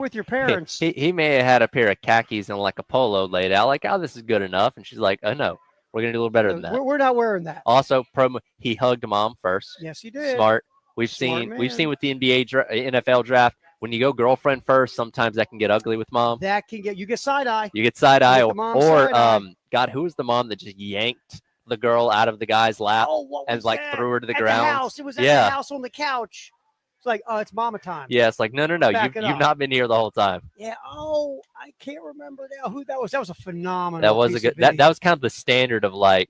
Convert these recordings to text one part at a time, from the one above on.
with your parents. He may have had a pair of khakis and like a polo laid out, like, oh, this is good enough. And she's like, oh, no, we're going to do a little better than that. We're not wearing that. Also, he hugged mom first. Yes, he did. Smart. We've Smart seen with the NFL draft, when you go girlfriend first, sometimes that can get ugly with mom. That can you get side eye. You get side eye, or God, who was the mom that just yanked the girl out of the guy's lap and like threw her to the ground? The house. It was at the house on the couch. It's like, oh, it's mama time. Yeah, it's like, no. You've not been here the whole time. Yeah. Oh, I can't remember now who that was. That was a phenomenal. That was a good. That was kind of the standard of like,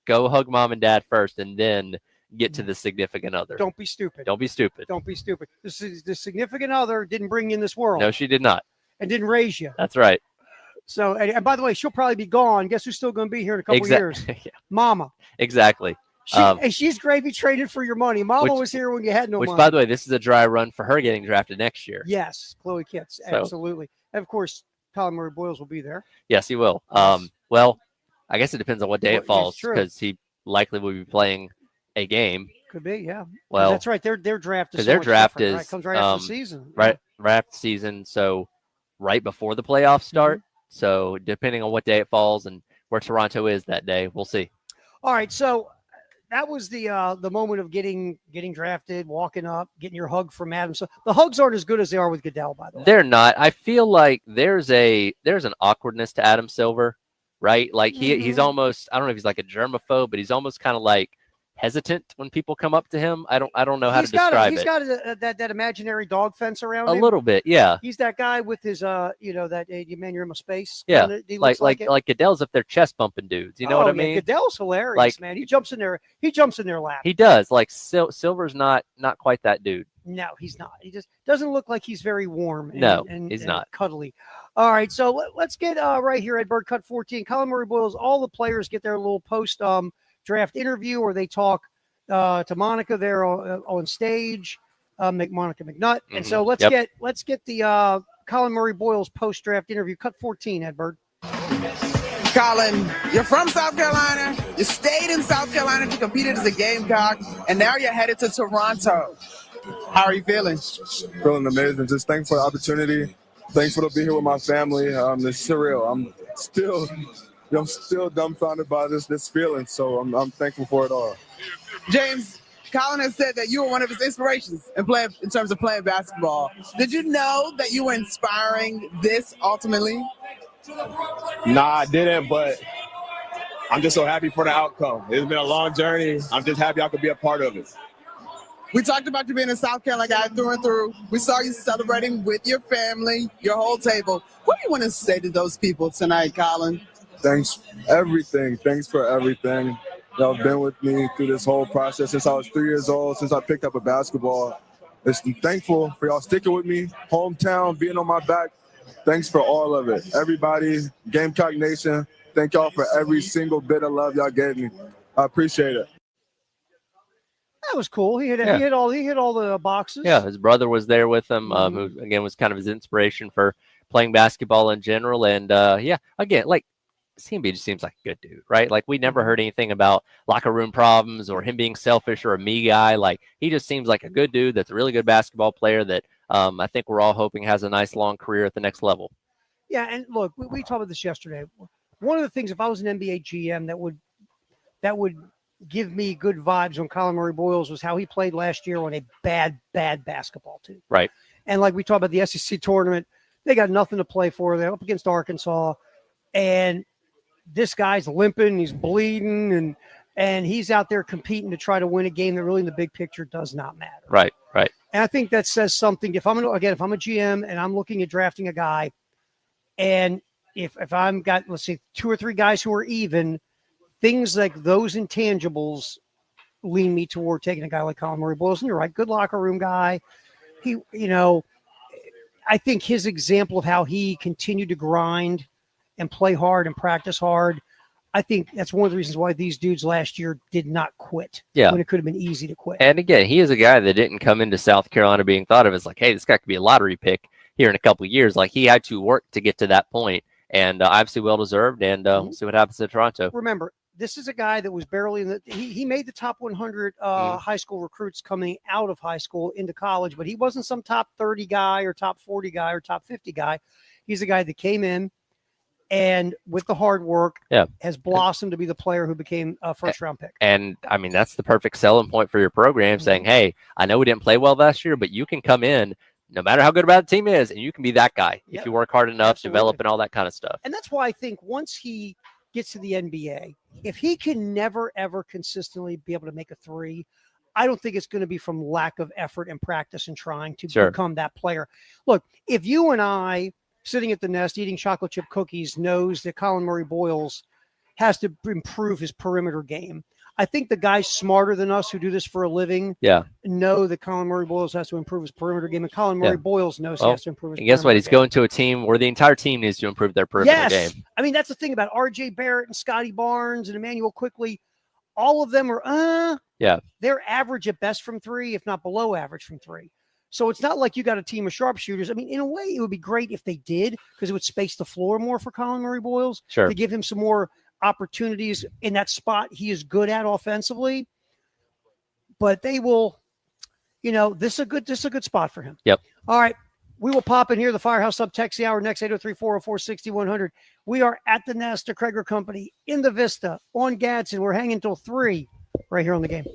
go hug mom and dad first, and then get to the significant other. Don't be stupid. Don't be stupid. Don't be stupid. The significant other didn't bring you in this world. No, she did not. And didn't raise you. That's right. So, and by the way, she'll probably be gone. Guess who's still going to be here in a couple years? Mama. Exactly. And she's gravy traded for your money. Mama was here when you had no money. Which, by the way, this is a dry run for her getting drafted next year. Yes, Chloe Kitts. Absolutely. And, of course, Colin Murray Boyles will be there. Yes, he will. Well, I guess it depends on what day it falls because he likely will be playing a game. Could be, yeah. Well, that's right. Their draft is right? Comes right after the season. Right after the season. So right before the playoffs start. So depending on what day it falls and where Toronto is that day, we'll see. All right. So that was the moment of getting drafted, walking up, getting your hug from Adam. So the hugs aren't as good as they are with Goodell, by the way. They're not. I feel like there's an awkwardness to Adam Silver, right? Like he's almost, I don't know if he's like a germaphobe, but he's almost kind of like hesitant when people come up to him. I don't know how to describe it. He's got that imaginary dog fence around him. A little bit, yeah. He's that guy with his that man, you're in my space. Yeah, like Goodell's up there chest bumping dudes. You know what I mean? Goodell's hilarious, man. He jumps in their lap. He does. Like Silver's not quite that dude. No, he's not. He just doesn't look like he's very warm. He's not cuddly. All right, so let's get right here at Bird Cut 14. Colin Murray Boyles. All the players get their little post draft interview where they talk to Monica there on stage, Monica McNutt. And so let's get the Colin Murray Boyles post draft interview. Cut 14, Edbird. Colin, you're from South Carolina. You stayed in South Carolina to compete as a Gamecock, and now you're headed to Toronto. How are you feeling? Feeling amazing. Just thankful for the opportunity. Thankful to be here with my family. It's surreal. I'm still dumbfounded by this feeling, so I'm thankful for it all. James, Colin has said that you were one of his inspirations in terms of playing basketball. Did you know that you were inspiring this ultimately? Nah, I didn't, but I'm just so happy for the outcome. It's been a long journey. I'm just happy I could be a part of it. We talked about you being a South Carolina guy through and through. We saw you celebrating with your family, your whole table. What do you want to say to those people tonight, Colin? Thanks everything. Thanks for everything. Y'all have been with me through this whole process since I was 3 years old, since I picked up a basketball. I'm thankful for y'all sticking with me, hometown, being on my back. Thanks for all of it. Everybody, Gamecock Nation, thank y'all for every single bit of love y'all gave me. I appreciate it. That was cool. He hit all the boxes. Yeah, his brother was there with him, who again was kind of his inspiration for playing basketball in general. And again, like CMB just seems like a good dude, right? Like we never heard anything about locker room problems or him being selfish or a me guy. Like he just seems like a good dude that's a really good basketball player that I think we're all hoping has a nice long career at the next level. Yeah, and look, we talked about this yesterday. One of the things, if I was an NBA GM, that would give me good vibes on Colin Murray Boyles was how he played last year on a bad basketball team. Right. And like we talked about the SEC tournament, they got nothing to play for. They're up against Arkansas, and this guy's limping, he's bleeding, and he's out there competing to try to win a game that really in the big picture does not matter. Right. And I think that says something. If I'm a GM and I'm looking at drafting a guy, and if I'm got, let's say, 2 or 3 guys who are even, things like those intangibles lean me toward taking a guy like Colin Murray Boyles. And you're right, good locker room guy. He, I think his example of how he continued to grind and play hard and practice hard, I think that's one of the reasons why these dudes last year did not quit. Yeah. When it could have been easy to quit. And again, he is a guy that didn't come into South Carolina being thought of as like, hey, this guy could be a lottery pick here in a couple of years. Like he had to work to get to that point, and obviously well deserved. And we'll see what happens in Toronto. Remember, this is a guy that was barely in the. He made the top 100 high school recruits coming out of high school into college, but he wasn't some top 30 guy or top 40 guy or top 50 guy. He's a guy that came in and with the hard work, has blossomed to be the player who became a first-round pick. And I mean, that's the perfect selling point for your program, saying, "Hey, I know we didn't play well last year, but you can come in." No matter how good or bad the team is, and you can be that guy if you work hard enough, develop, and all that kind of stuff. And that's why I think once he gets to the NBA, if he can never, ever consistently be able to make a three, I don't think it's going to be from lack of effort and practice and trying to become that player. Look, if you and I, sitting at the nest eating chocolate chip cookies, knows that Colin Murray Boyles has to improve his perimeter game, I think the guys smarter than us who do this for a living know that Colin Murray Boyles has to improve his perimeter game, and Colin Murray Boyles knows he has to improve his perimeter game. And guess what? He's going to a team where the entire team needs to improve their perimeter game. I mean, that's the thing about R.J. Barrett and Scotty Barnes and Emmanuel Quickly. All of them are, they're average at best from three, if not below average from three. So it's not like you got a team of sharpshooters. I mean, in a way, it would be great if they did, because it would space the floor more for Colin Murray Boyles to give him some more opportunities in that spot he is good at offensively. But they will, this is a good spot for him. Yep. All right. We will pop in here, the Firehouse Sub Text the Hour, next 803-404-6100. We are at the Nest, the Krager Company, in the Vista, on Gadsden. We're hanging till 3 right here on The Game.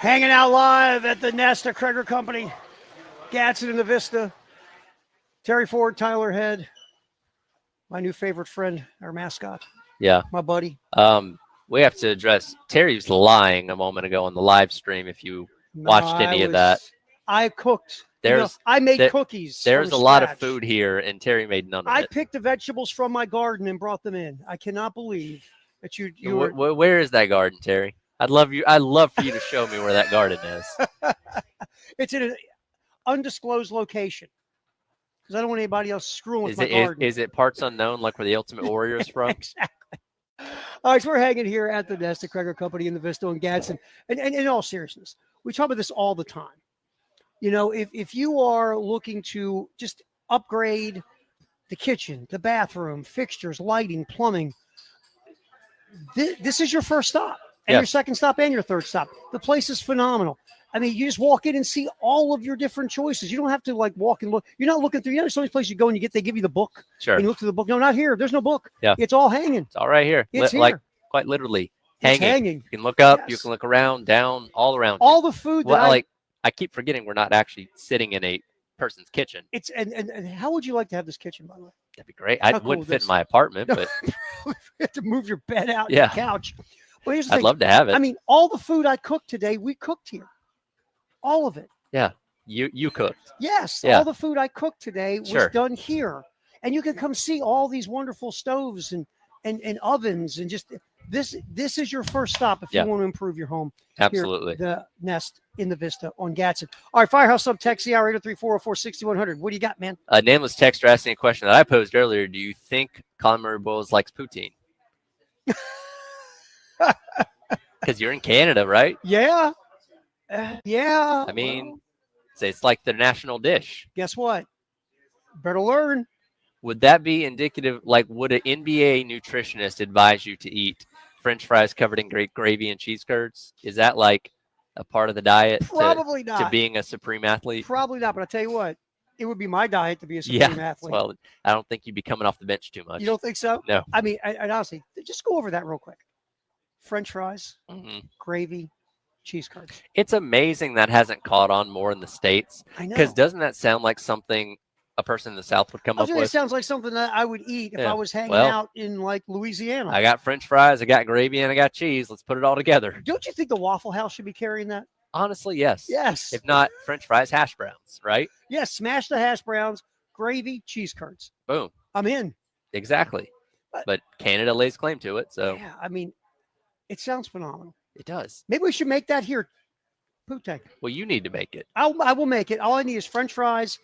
Hanging out live at the Nest of Kreger Company. Gadsden in the Vista. Terry Ford, Tyler Head. My new favorite friend, our mascot. Yeah. My buddy. We have to address Terry's lying a moment ago on the live stream. If you watched any of that, I cooked. I made cookies. There's a lot of food here, and Terry made none of I it. picked the vegetables from my garden and brought them in. I cannot believe that you were. Where is that garden, Terry? I'd love for you to show me where that garden is. It's in an undisclosed location because I don't want anybody else screwing with my garden. Is it parts unknown, like where the Ultimate Warrior is from? Exactly. All right, so we're hanging here at the Nest of Kreger Company in the Vista and Gadsden. And in all seriousness, we talk about this all the time. You know, if you are looking to just upgrade the kitchen, the bathroom, fixtures, lighting, plumbing, this is your first stop, and your second stop, and your third stop. The place is phenomenal. I mean, you just walk in and see all of your different choices. You don't have to like walk and look. You're not looking through. You know, there's so many places you go and they give you the book. Sure. And you look through the book. No, not here. There's no book. Yeah. It's all hanging. It's all right here. It's here. Like quite literally hanging. It's hanging. You can look up. Yes. You can look around, down, all around. All the food that I keep forgetting we're not actually sitting in a person's kitchen. It's and how would you like to have this kitchen, by the way? That'd be great. I wouldn't fit in my apartment, but you have to move your bed out, Yeah. your couch. Well, here's the I'd thing. love to have it. I mean, all the food I cooked today, we cooked here. All of it. Yeah. You cooked. Yes. Yeah. All the food I cooked today was Sure. done here. And you can come see all these wonderful stoves and ovens and just this is your first stop if Yeah. you want to improve your home. Absolutely. Here, the Nest in the Vista on Gadsden. All right, Firehouse Sub text the hour 803-404-6100. What do you got, man? A nameless texter asking a question that I posed earlier. Do you think Colin Murray Bowles likes poutine? Because you're in Canada, right? Yeah. Yeah. I mean, well, it's like the national dish. guess what? Better learn. Would that be indicative? Like, would an NBA nutritionist advise you to eat French fries covered in great gravy and cheese curds? Is that like a part of the diet Probably to not. being a supreme athlete? Probably not. But I tell you what, it would be my diet to be a supreme athlete. Well, I don't think you'd be coming off the bench too much. You don't think so? No. I mean, and honestly, just go over that real quick. French fries, Mhm. gravy, cheese curds. It's amazing that hasn't caught on more in the States. I know. Because doesn't that sound like something a person in the South would come up It with? sounds like something that I would eat if Yeah. I was hanging Well, out in like Louisiana. I got French fries, I got gravy, and I got cheese. Let's put it all together. Don't you think the Waffle House should be carrying that? Honestly, yes. Yes. If not, French fries, hash browns, right? Yes. Smash the hash browns, gravy, cheese curds. Boom. I'm in. Exactly. But Canada lays claim to it, so Yeah. I mean, it sounds phenomenal. it does. Maybe we should make that here. Poutine. Well, you need to make it. I will make it. All I need is French fries,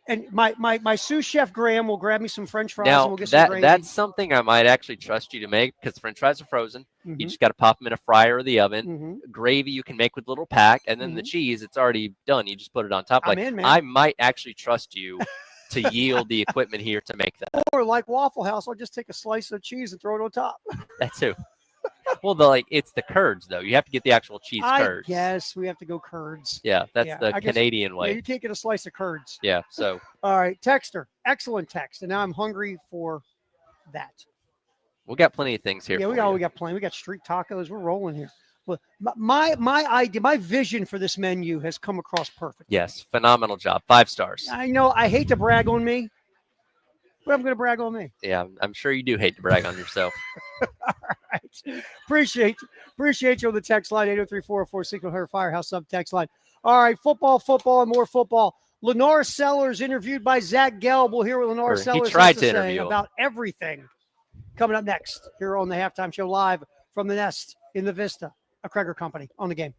and my sous chef Graham will grab me some French fries and Now, we'll get some gravy. that's something I might actually trust you to make because French fries are frozen. You Mhm. just got to pop them in a fryer or the oven. Mhm. Gravy you can make with a little pack, and then the cheese, it's already done. You just put it on top. I'm Like, in, man. I might actually trust you to yield the equipment here to make that. Or like Waffle House, I'll just take a slice of cheese and throw it on top. That too. Well, it's the curds though. You have to get the actual cheese curds. Yes, we have to go curds. Yeah, that's Yeah, the I guess- Canadian Yeah, way. you can't get a slice of curds. Yeah. So All right, texter, excellent text, and now I'm hungry for that. we got plenty of things here. Yeah, for we you. got plenty. We got street tacos. We're rolling here. Well, my idea, my vision for this menu has come across perfect. Yes, phenomenal job. 5 stars. I know I hate to brag on me, but I'm going to brag on me. Yeah, I'm sure you do hate to brag on yourself. All right. Appreciate you on the text line, 803-404-600 Firehouse Sub text line. All right, football, and more football. Lenore Sellers interviewed by Zach Gelb. We'll hear what Lenore Or he Sellers tried has to to say interview him. about everything coming up next here on the Halftime Show live from the Nest in the Vista, a Kreger Company on the Game.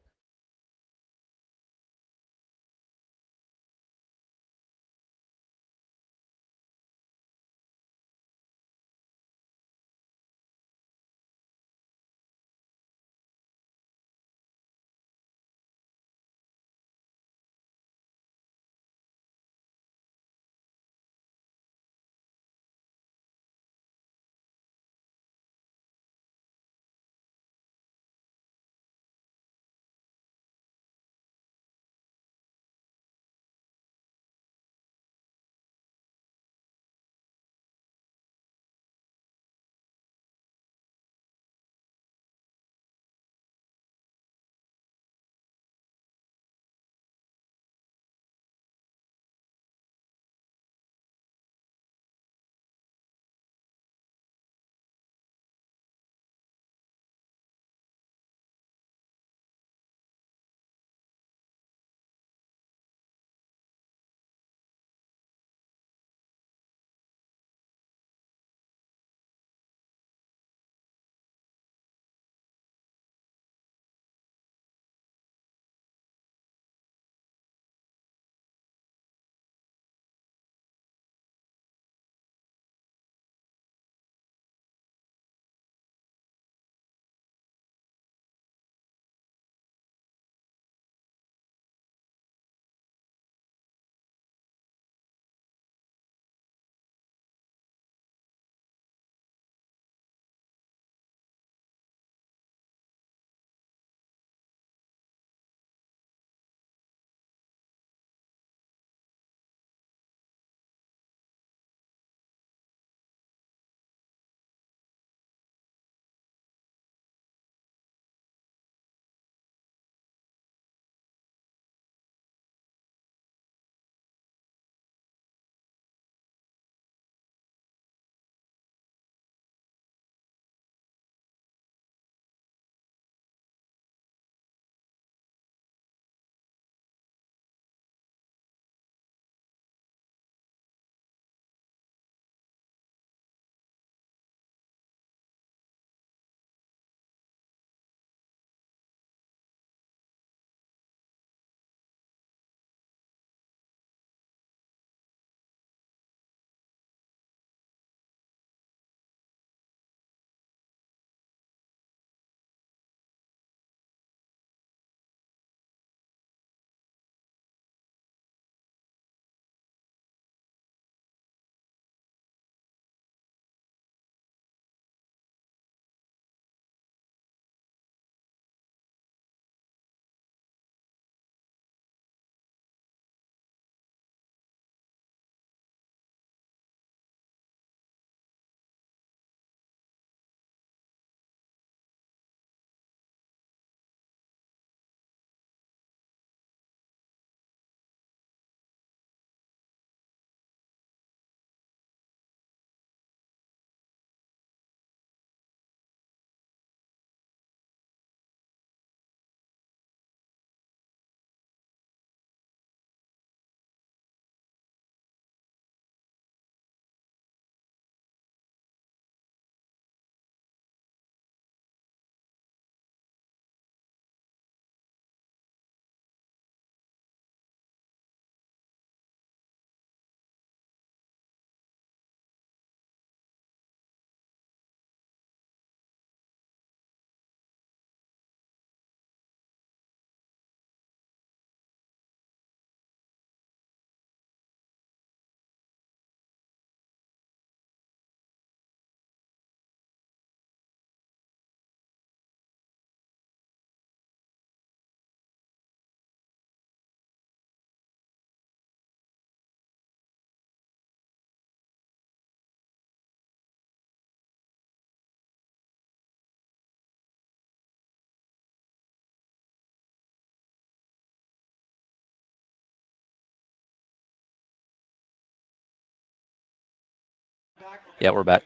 Yeah, we're back.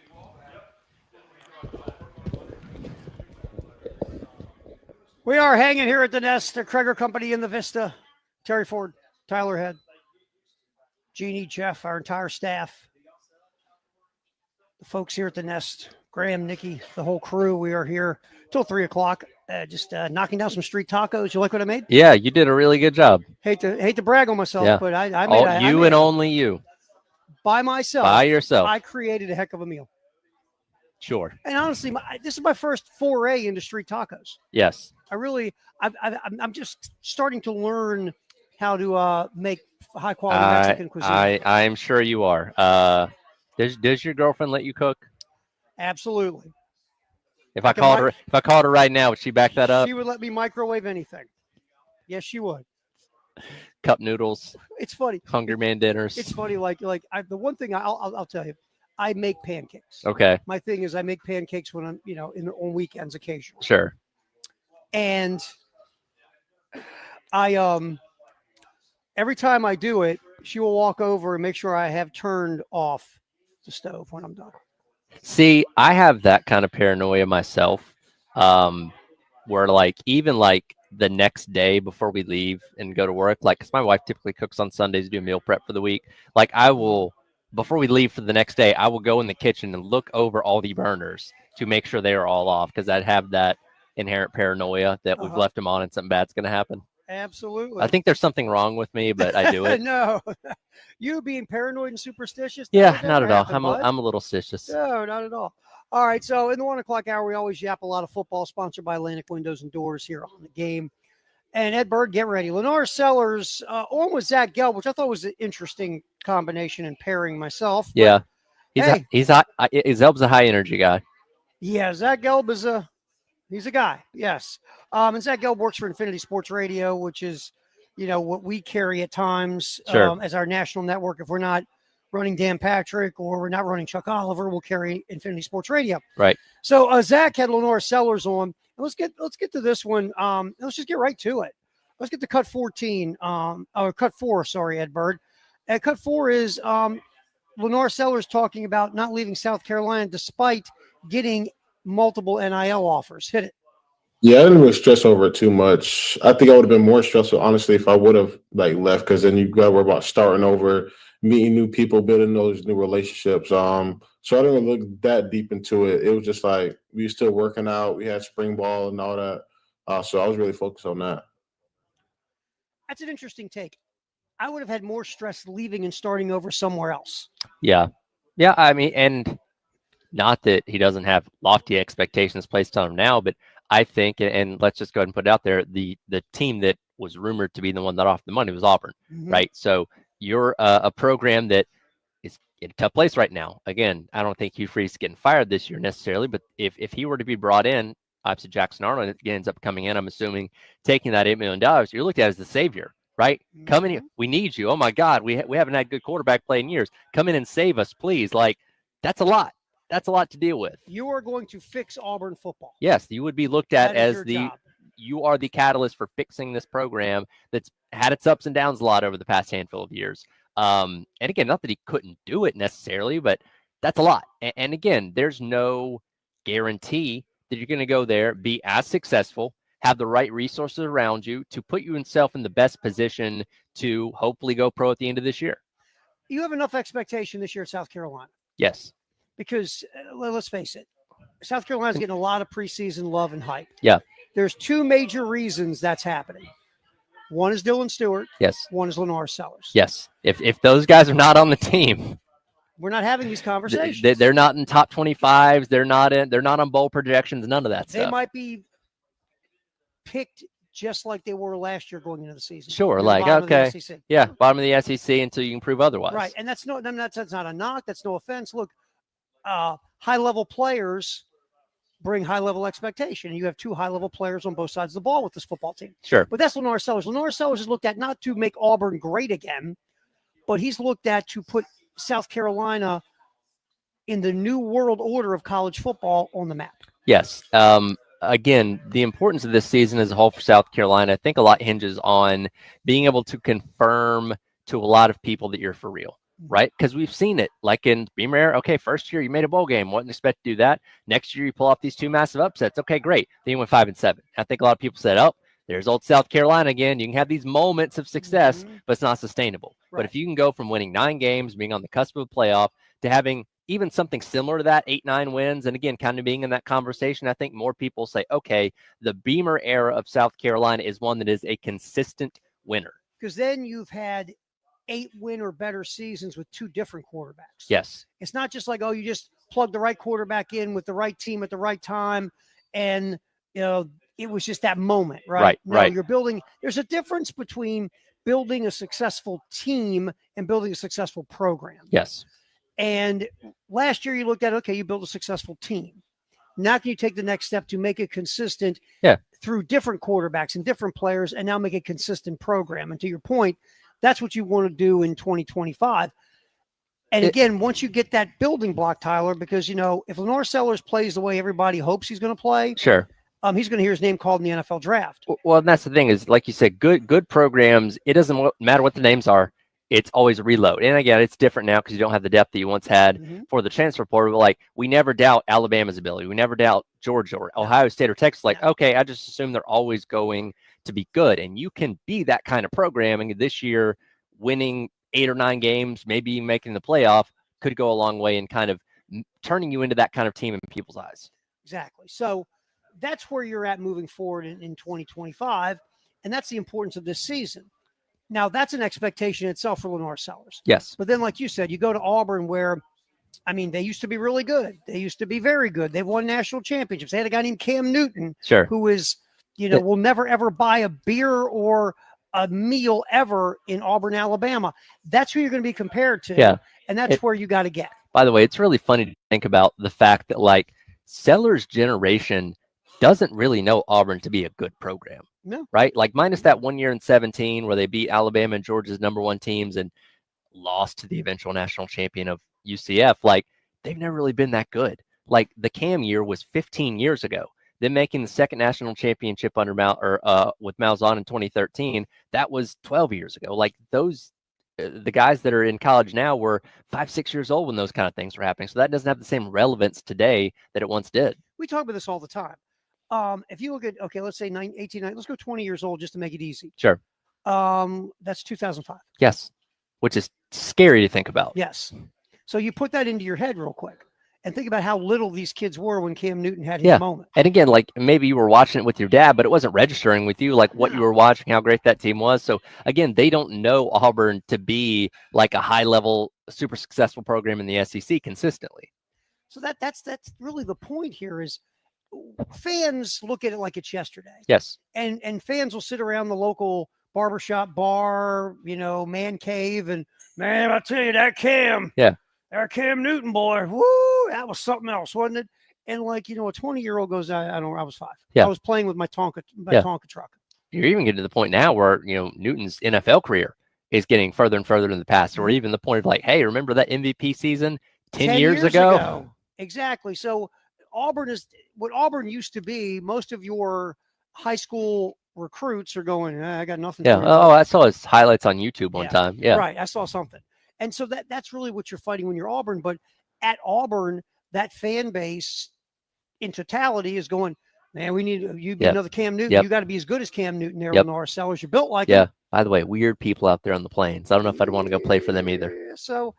We are hanging here at the Nest, the Kreger Company in the Vista. Terry Ford, Tyler Head, Jeannie, Jeff, our entire staff, the folks here at the Nest, Graham, Nikki, the whole crew. We are here till 3 o'clock, just knocking down some street tacos. You like what I made? Yeah, you did a really good job. Hate to brag on myself, Yeah. but I made All, I you made and it only you. by myself. By yourself. I created a heck of a meal. Sure. And honestly, this is my first foray into street tacos. Yes. I'm just starting to learn how to make high quality Mexican cuisine. I am sure you are. Does your girlfriend let you cook? Absolutely. If I called her right now, would she back that up? She would let me microwave anything. Yes, she would. Cup noodles, It's funny. Hungry Man dinners. It's funny. The one thing I'll tell you, I make pancakes. Okay. My thing is I make pancakes when I'm on weekends occasionally. Sure. And I every time I do it, she will walk over and make sure I have turned off the stove when I'm done. See, I have that kind of paranoia myself, where even the next day before we leave and go to work, because my wife typically cooks on Sundays, do meal prep for the week. I will, before we leave for the next day, I will go in the kitchen and look over all the burners to make sure they are all off, because I'd have that inherent paranoia that we've left them on and something bad's going to happen. Absolutely. I think there's something wrong with me, but I do it. No, you being paranoid and superstitious? Yeah, not at all. I'm a little stitious. No, not at all. All right, so in the 1 o'clock hour, we always yap a lot of football, sponsored by Atlantic Windows and Doors here on the game. And Ed Bird, get ready. Lenore Sellers on with Zach Gelb, which I thought was an interesting combination and pairing myself. Yeah, Hey. he's Zelb's a high energy guy. Yeah, Zach Gelb is he's a guy. Yes. And Zach Gelb works for Infinity Sports Radio, which is, what we carry at times as our national network. If we're not running Dan Patrick or we're not running Chuck Oliver, we'll carry Infinity Sports Radio. Right. So Zach had Lenore Sellers on. And let's get to this one. Let's just get right to it. Let's get to cut 14. Or cut 4. Sorry, Ed Bird. And cut 4 is Lenore Sellers talking about not leaving South Carolina despite getting multiple NIL offers. Hit it. Yeah, I didn't really stress over it too much. I think I would have been more stressful, honestly, if I would have left, because then you got to worry about starting over, meeting new people, building those new relationships. So I didn't really look that deep into it. It was just we were still working out. We had spring ball and all that. So I was really focused on that. That's an interesting take. I would have had more stress leaving and starting over somewhere else. Yeah. Yeah. I mean, and not that he doesn't have lofty expectations placed on him now, but I think, and let's just go ahead and put it out there, the team that was rumored to be the one that offered the money was Auburn, right? So you're a program that is in a tough place right now. Again, I don't think Hugh Freeze is getting fired this year necessarily, but if he were to be brought in, obviously Jackson Arnold ends up coming in, I'm assuming, taking that $8 million, you're looked at as the savior, right? Come in here. We need you. Oh, my God. We haven't had good quarterback play in years. Come in and save us, please. That's a lot. That's a lot to deal with. You are going to fix Auburn football. Yes, you would be looked at as job. You are the catalyst for fixing this program that's had its ups and downs a lot over the past handful of years. And again, not that he couldn't do it necessarily, but that's a lot. And again, there's no guarantee that you're going to go there, be as successful, have the right resources around you to put yourself in the best position to hopefully go pro at the end of this year. You have enough expectation this year at South Carolina. Yes. Because let's face it, South Carolina's getting a lot of preseason love and hype. Yeah. There's two major reasons that's happening. One is Dylan Stewart. Yes. One is Lenore Sellers. Yes. If those guys are not on the team, we're not having these conversations. They're not in top 25s. They're not on bowl projections. None of that stuff. They might be picked just like they were last year going into the season. Sure. Okay. Yeah. Bottom of the SEC until you can prove otherwise. Right. And that's not a knock. That's no offense. Look, high-level players bring high-level expectation. You have two high-level players on both sides of the ball with this football team. Sure. But that's Lenore Sellers. Lenore Sellers is looked at not to make Auburn great again, but he's looked at to put South Carolina in the new world order of college football on the map. Yes. Again, the importance of this season as a whole for South Carolina, I think a lot hinges on being able to confirm to a lot of people that you're for real. right? Because we've seen it, like in Beamer era. Okay, first year you made a bowl game, wasn't expect to do that. Next year you pull off these 2 massive upsets. Okay, great. Then you went 5-7. I think a lot of people said, "Oh, there's old South Carolina again." You can have these moments of success, but it's not sustainable. Right. But if you can go from winning 9 games, being on the cusp of a playoff, to having even something similar to that, 8-9 wins, and again, kind of being in that conversation, I think more people say, okay, the Beamer era of South Carolina is one that is a consistent winner. Because then you've had 8 win or better seasons with 2 different quarterbacks. Yes. It's not just like, oh, you just plug the right quarterback in with the right team at the right time, and it was just that moment, right? Right, No, right. you're building. There's a difference between building a successful team and building a successful program. Yes. And last year you looked at, okay, you built a successful team. Now can you take the next step to make it consistent through different quarterbacks and different players, and now make a consistent program? And to your point, that's what you want to do in 2025. And again, once you get that building block, Tyler, because, if Lenore Sellers plays the way everybody hopes he's going to play, sure, he's going to hear his name called in the NFL draft. Well, and that's the thing is, like you said, good programs, it doesn't matter what the names are. It's always a reload. And again, it's different now because you don't have the depth that you once had for the transfer portal. But like, we never doubt Alabama's ability. We never doubt Georgia or Ohio State or Texas. Like, okay, I just assume they're always going to be good. And you can be that kind of programming. This year, winning 8 or 9 games, maybe making the playoff, could go a long way in kind of turning you into that kind of team in people's eyes. Exactly. So that's where you're at moving forward in 2025. And that's the importance of this season. Now, that's an expectation itself for Lenore Sellers. Yes. But then, like you said, you go to Auburn where, they used to be really good. They used to be very good. They've won national championships. They had a guy named Cam Newton, who is, will never, ever buy a beer or a meal ever in Auburn, Alabama. That's who you're going to be compared to. Yeah. And that's where you got to get. By the way, it's really funny to think about the fact that, like, Sellers' generation doesn't really know Auburn to be a good program. No. Right? Like, minus that 1 year in 2017 where they beat Alabama and Georgia's #1 teams and lost to the eventual national champion of UCF. Like, they've never really been that good. Like, the Cam year was 15 years ago. Then making the second national championship under with Malzahn in 2013, that was 12 years ago. Like, those, the guys that are in college now were 5-6 years old when those kind of things were happening. So that doesn't have the same relevance today that it once did. We talk about this all the time. If you look at, let's say 18, let's go 20 years old just to make it easy. Sure. That's 2005. Yes. Which is scary to think about. Yes. So you put that into your head real quick and think about how little these kids were when Cam Newton had his moment. And again, like, maybe you were watching it with your dad, but it wasn't registering with you, like what you were watching, how great that team was. So again, they don't know Auburn to be like a high level, super successful program in the SEC consistently. So that's really the point here is, fans look at it like it's yesterday. Yes. And fans will sit around the local barbershop bar, man cave, and man, I tell you, that Cam Newton boy, woo, that was something else, wasn't it? And like, a 20-year-old goes, I was 5. Yeah. I was playing with my Tonka truck. You're even getting to the point now where, Newton's NFL career is getting further and further in the past, or even the point of like, hey, remember that MVP season 10 years ago? Exactly. So Auburn is what Auburn used to be. Most of your high school recruits are going, I got nothing. Yeah. Oh, I saw his highlights on YouTube one time. Yeah. Right. I saw something. And so that's really what you're fighting when you're Auburn. But at Auburn, that fan base in totality is going, man, we need you be another Cam Newton. You got to be as good as Cam Newton there, Lenore Sellers. You're built like him. By the way, weird people out there on the plains. I don't know if I'd want to go play for them either. So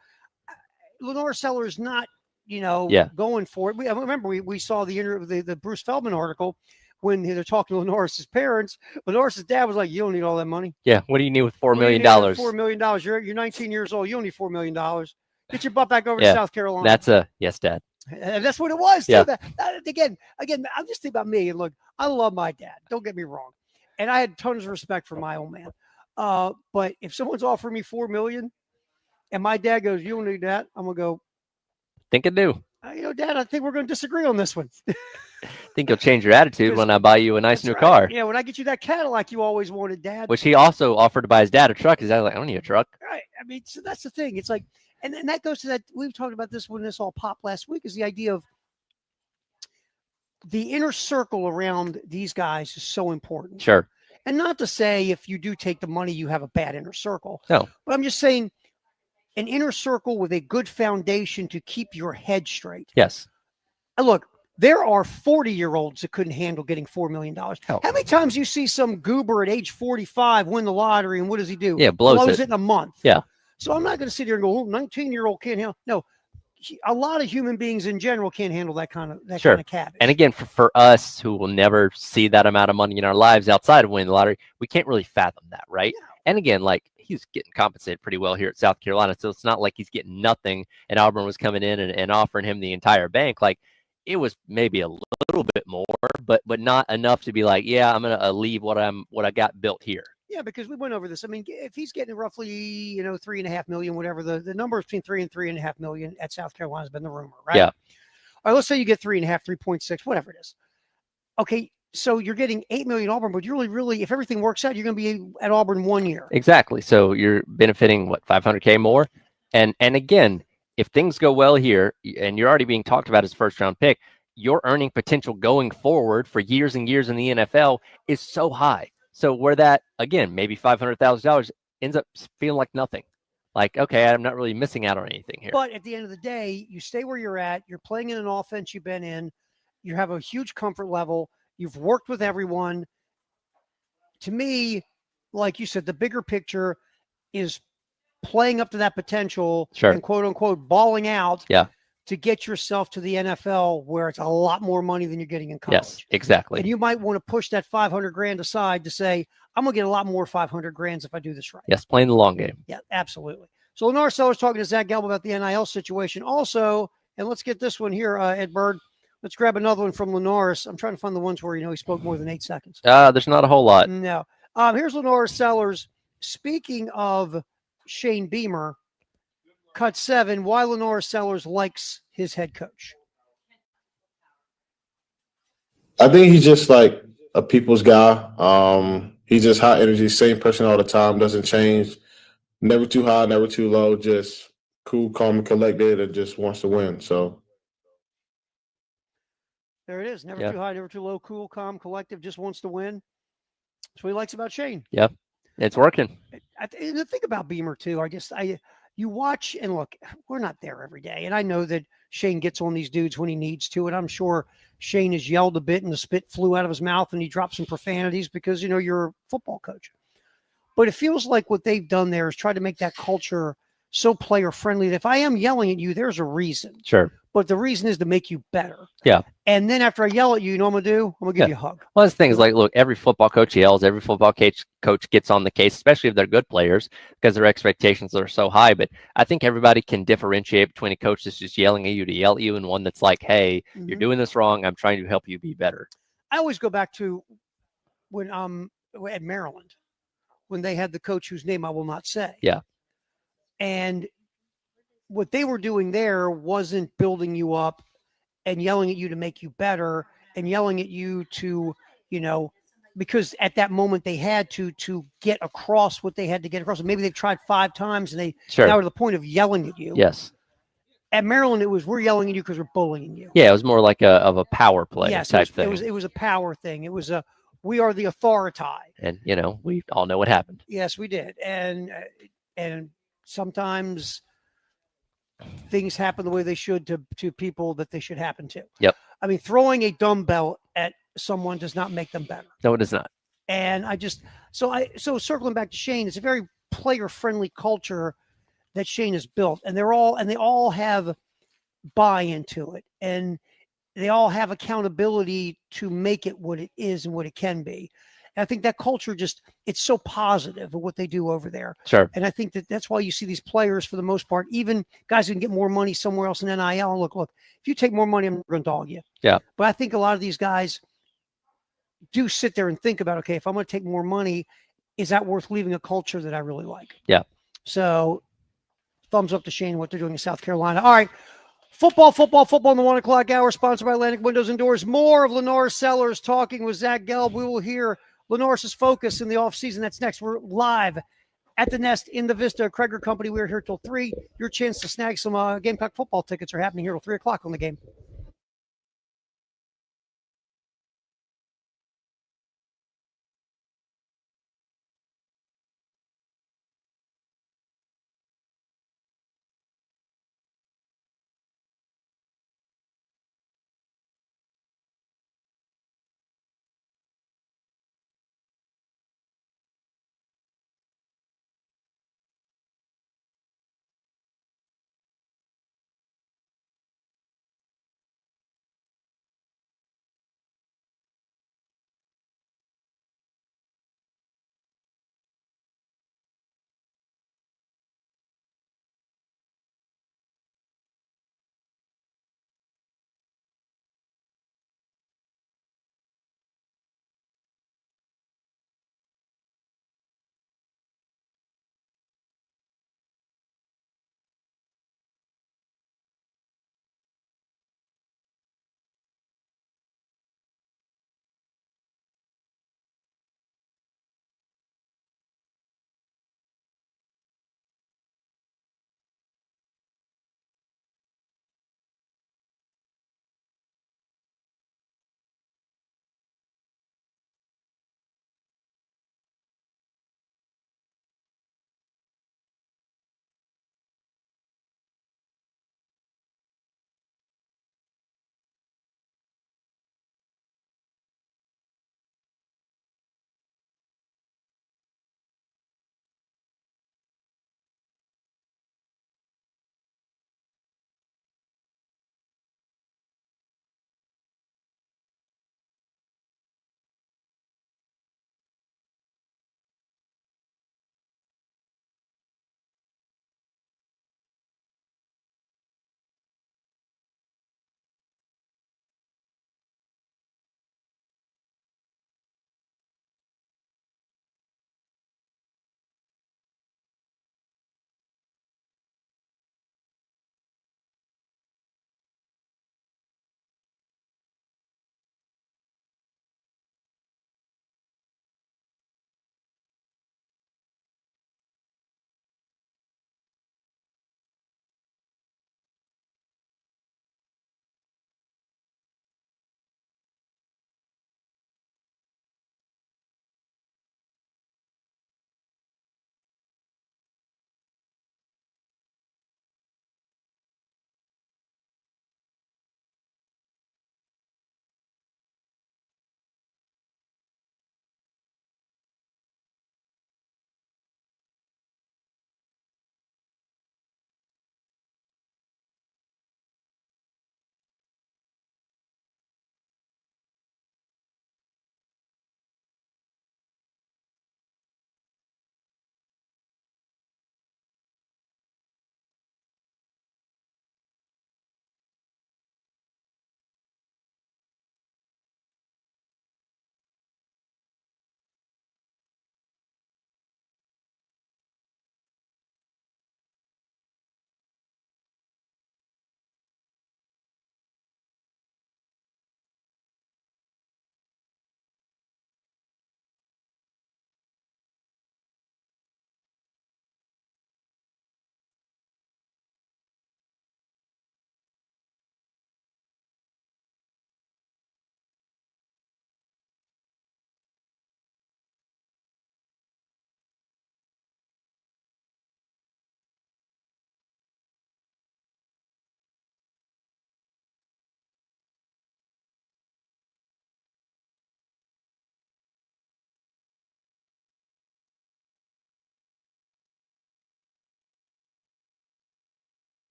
Lenore Sellers not, going for it. I remember we saw the Bruce Feldman article when they're talking to Lenore's parents. Lenore's dad was like, you don't need all that money. Yeah. What do you need with $4 million? $4 million. You're 19 years old. You don't need $4 million. Get your butt back over to South Carolina. That's yes, Dad. And that's what it was. Yeah. Again, I'm just thinking about me. And look, I love my dad. Don't get me wrong. And I had tons of respect for my old man. But if someone's offering me $4 million and my dad goes, you don't need that, I'm going to go, think I do. Dad, I think we're going to disagree on this one. Think you'll change your attitude when I buy you a nice new car. Yeah, when I get you that Cadillac you always wanted, Dad. Which he also offered to buy his dad a truck. His dad's like, I don't need a truck. Right. I mean, so that's the thing. It's like, and that goes to that. We've talked about this when this all popped last week, is the idea of the inner circle around these guys is so important. Sure. And not to say if you do take the money, you have a bad inner circle. No. But I'm just saying, an inner circle with a good foundation to keep your head straight. Yes. Look, there are 40-year-olds that couldn't handle getting $4 million. Hell. How many times you see some goober at age 45 win the lottery, and what does he do? Yeah, blows it it. in a month. Yeah. So I'm not going to sit here and go, 19-year-old can't handle. No, a lot of human beings in general can't handle that kind of Sure. cabbage. And again, for us who will never see that amount of money in our lives outside of winning the lottery, we can't really fathom that, right? Yeah. And again, like he's getting compensated pretty well here at South Carolina, so it's not like he's getting nothing. And Auburn was coming in and offering him the entire bank. Like it was maybe a little bit more, but not enough to be like, yeah, I'm gonna leave what I got built here. Yeah, because we went over this. I mean, if he's getting roughly, $3.5 million, whatever the number between 3 and 3.5 million at South Carolina has been the rumor, right? Yeah. All right, let's say you get 3.5, 3.6, whatever it is. Okay, so you're getting $8 million Auburn, but you're really, if everything works out, you're going to be at Auburn 1 year. Exactly. So you're benefiting what, $500K more, and again, if things go well here, and you're already being talked about as a first-round pick, your earning potential going forward for years and years in the NFL is so high. So where that, again, maybe $500,000 ends up feeling like nothing. Like, okay, I'm not really missing out on anything here. But at the end of the day, you stay where you're at. You're playing in an offense you've been in. You have a huge comfort level. You've worked with everyone. To me, like you said, the bigger picture is playing up to that potential Sure. and quote unquote balling out. Yeah. To get yourself to the NFL where it's a lot more money than you're getting in college. Yes, exactly. And you might want to push that $500,000 aside to say, I'm going to get a lot more $500,000 if I do this right. Yes, playing the long game. Yeah, absolutely. So Lenore Sellers talking to Zach Gelb about the NIL situation also. And let's get this one here, Ed Bird. Let's grab another one from Lenore. I'm trying to find the ones where, he spoke more than 8 seconds. There's not a whole lot. No. Here's Lenore Sellers. Speaking of Shane Beamer, cut 7, why Lenore Sellers likes his head coach. I think he's just like a people's guy. He's just high energy, same person all the time, doesn't change. Never too high, never too low, just cool, calm, and collected, and just wants to win. So there it is. Never Yeah. too high, never too low, cool, calm, collective, just wants to win. That's what he likes about Shane. Yep, it's working. And the thing about Beamer too, you watch and look, we're not there every day. And I know that Shane gets on these dudes when he needs to. And I'm sure Shane has yelled a bit and the spit flew out of his mouth and he dropped some profanities because, you're a football coach. But it feels like what they've done there is try to make that culture so player friendly that if I am yelling at you, there's a reason. Sure. But the reason is to make you better. Yeah. And then after I yell at you, you know what I'm going to do? I'm going to give you a hug. Well, that's the thing is like, look, every football coach yells, every football coach gets on the case, especially if they're good players because their expectations are so high. But I think everybody can differentiate between a coach that's just yelling at you to yell at you and one that's like, hey, you're doing this wrong. I'm trying to help you be better. I always go back to when at Maryland, when they had the coach whose name I will not say. Yeah. And what they were doing there wasn't building you up and yelling at you to make you better and yelling at you to, because at that moment they had to get across what they had to get across. And maybe they've tried 5 times and they now to the point of yelling at you. Yes. At Maryland, it was we're yelling at you because we're bullying you. Yeah, it was more like a power play type thing. It was a power thing. It was we are the authority. And we all know what happened. Yes, we did. And sometimes things happen the way they should to people that they should happen to. Yep. I mean, throwing a dumbbell at someone does not make them better. No, it is not. And so circling back to Shane, it's a very player friendly culture that Shane has built, and they all have buy into it, and they all have accountability to make it what it is and what it can be. And I think that culture it's so positive of what they do over there. Sure. And I think that's why you see these players, for the most part, even guys who can get more money somewhere else in NIL. And look, if you take more money, I'm going to dog you. Yeah. But I think a lot of these guys do sit there and think about, okay, if I'm going to take more money, is that worth leaving a culture that I really like? Yeah. So thumbs up to Shane and what they're doing in South Carolina. All right. Football in the 1 o'clock hour, sponsored by Atlantic Windows and Doors. More of Lenore Sellers talking with Zach Gelb. We will hear Lenore's focus in the offseason. That's next. We're live at the Nest in the Vista Kreger Company. We're here till 3. Your chance to snag some Gamecock football tickets are happening here till 3 o'clock on the game.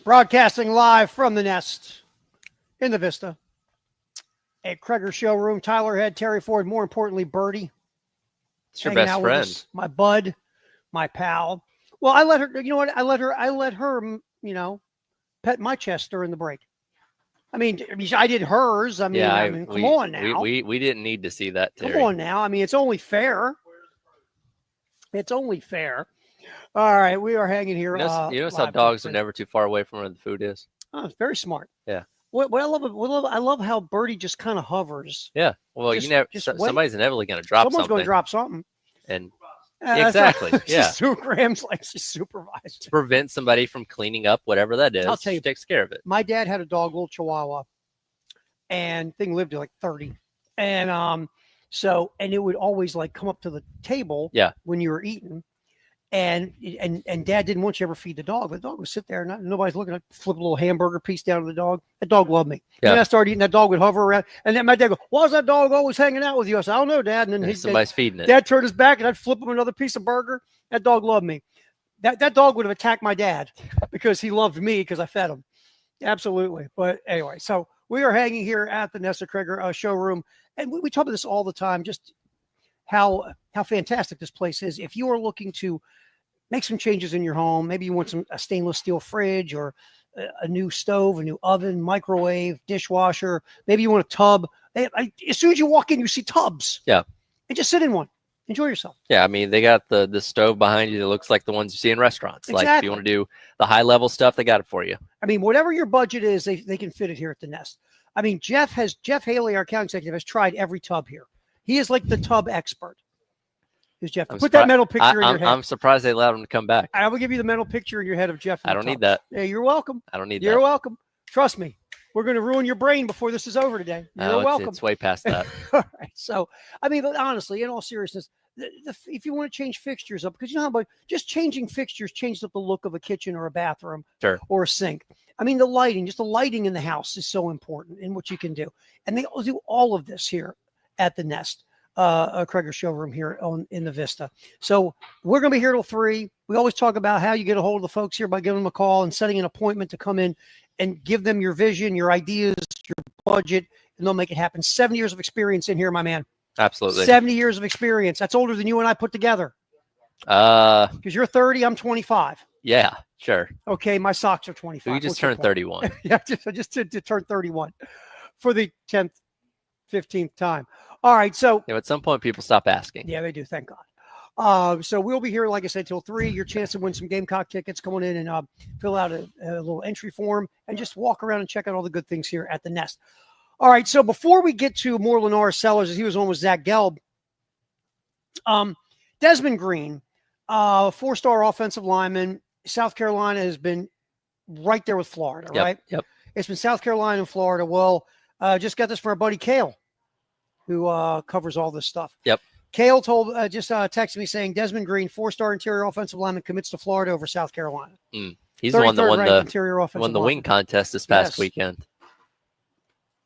Broadcasting live from the Nest in the Vista at Kreger Showroom. Tyler Head, Terry Ford, more importantly, Birdie. It's your hanging best out with friend. us, my bud, my pal. Well, I let her, you know what? I let her, you know, pet my chest during the break. I mean, I did hers. I mean, come on now. We didn't need to see that, Terry. Come on now. I mean, it's only fair. It's only fair. All right, we are hanging here. You notice how live. dogs are never too far away from where the food is? Oh, it's very smart. Yeah. What I love how Birdie just kind of hovers. Yeah. Well, Just- you never. just wait. Somebody's inevitably going to drop Someone's something. going to drop something. And That's right. exactly. Yeah. Sue Graham's like she's supervised. to prevent somebody from cleaning up whatever that is, I'll tell you. she takes care of it. My dad had a dog, little Chihuahua, and thing lived to like 30. And so it would always like come up to the table Yeah. when you were eating. And dad didn't want you to ever feed the dog. The dog would sit there and nobody's looking. I'd flip a little hamburger piece down to the dog. That dog loved me. Yeah. And I started eating, that dog would hover around. And then my dad go, why is that dog always hanging out with you? I said, I don't know, Dad. And then And he somebody's feeding it. Dad turned his back and I'd flip him another piece of burger. That dog loved me. That dog would have attacked my dad because he loved me because I fed him. Absolutely. But anyway, so we are hanging here at the Nesta Kreger showroom. And we talk about this all the time, just how fantastic this place is. If you are looking to make some changes in your home, maybe you want a stainless steel fridge or a new stove, a new oven, microwave, dishwasher. Maybe you want a tub. As soon as you walk in, you see tubs. Yeah. And just sit in one. Enjoy yourself. Yeah, I mean, they got the stove behind you that looks like the ones you see in restaurants. Like if Exactly. you want to do the high level stuff, they got it for you. I mean, whatever your budget is, they can fit it here at the Nest. I mean, Jeff Haley, our account executive, has tried every tub here. He is like the tub expert. Who's Jeff? Put that mental picture in your head. I'm surprised they allowed him to come back. I will give you the mental picture in your head of Jeff. I don't need that. Yeah, you're welcome. I don't need You're that. welcome. Trust me. We're going to ruin your brain before this is over today. You're No, welcome. it's way past that. All right. So, I mean, but honestly, in all seriousness, if you want to change fixtures up, because you know how about just changing fixtures changes up the look of a kitchen or a bathroom or a sink. I mean, the lighting in the house is so important in what you can do. And they do all of this here at the Nest, Kreger showroom here in the Vista. So we're going to be here till 3. We always talk about how you get a hold of the folks here by giving them a call and setting an appointment to come in and give them your vision, your ideas, your budget, and they'll make it happen. 7 years of experience in here, my man. Absolutely. 70 years of experience. That's older than you and I put together. Because you're 30, I'm 25. Yeah, sure. Okay, my socks are 25. We just What's your turned point? 31. Yeah, I just did to turn 31 for the 10th, 15th time. All right, so Yeah, at some point people stop asking. yeah, they do. Thank God. So we'll be here, like I said, till 3. Your chance to win some Gamecock tickets. Going in and fill out a little entry form and just walk around and check out all the good things here at the Nest. All right, so before we get to more Lenore Sellers, as he was on with Zach Gelb, Desmond Green, 4-star offensive lineman. South Carolina has been right there with Florida, right? Yep. It's been South Carolina and Florida. Well, just got this from our buddy Kale, who covers all this stuff. Yep. Kale texted me saying Desmond Green, 4-star interior offensive lineman, commits to Florida over South Carolina. He's the one that 33rd won ranked the interior offensive won the lineman. wing contest this past Yes. weekend.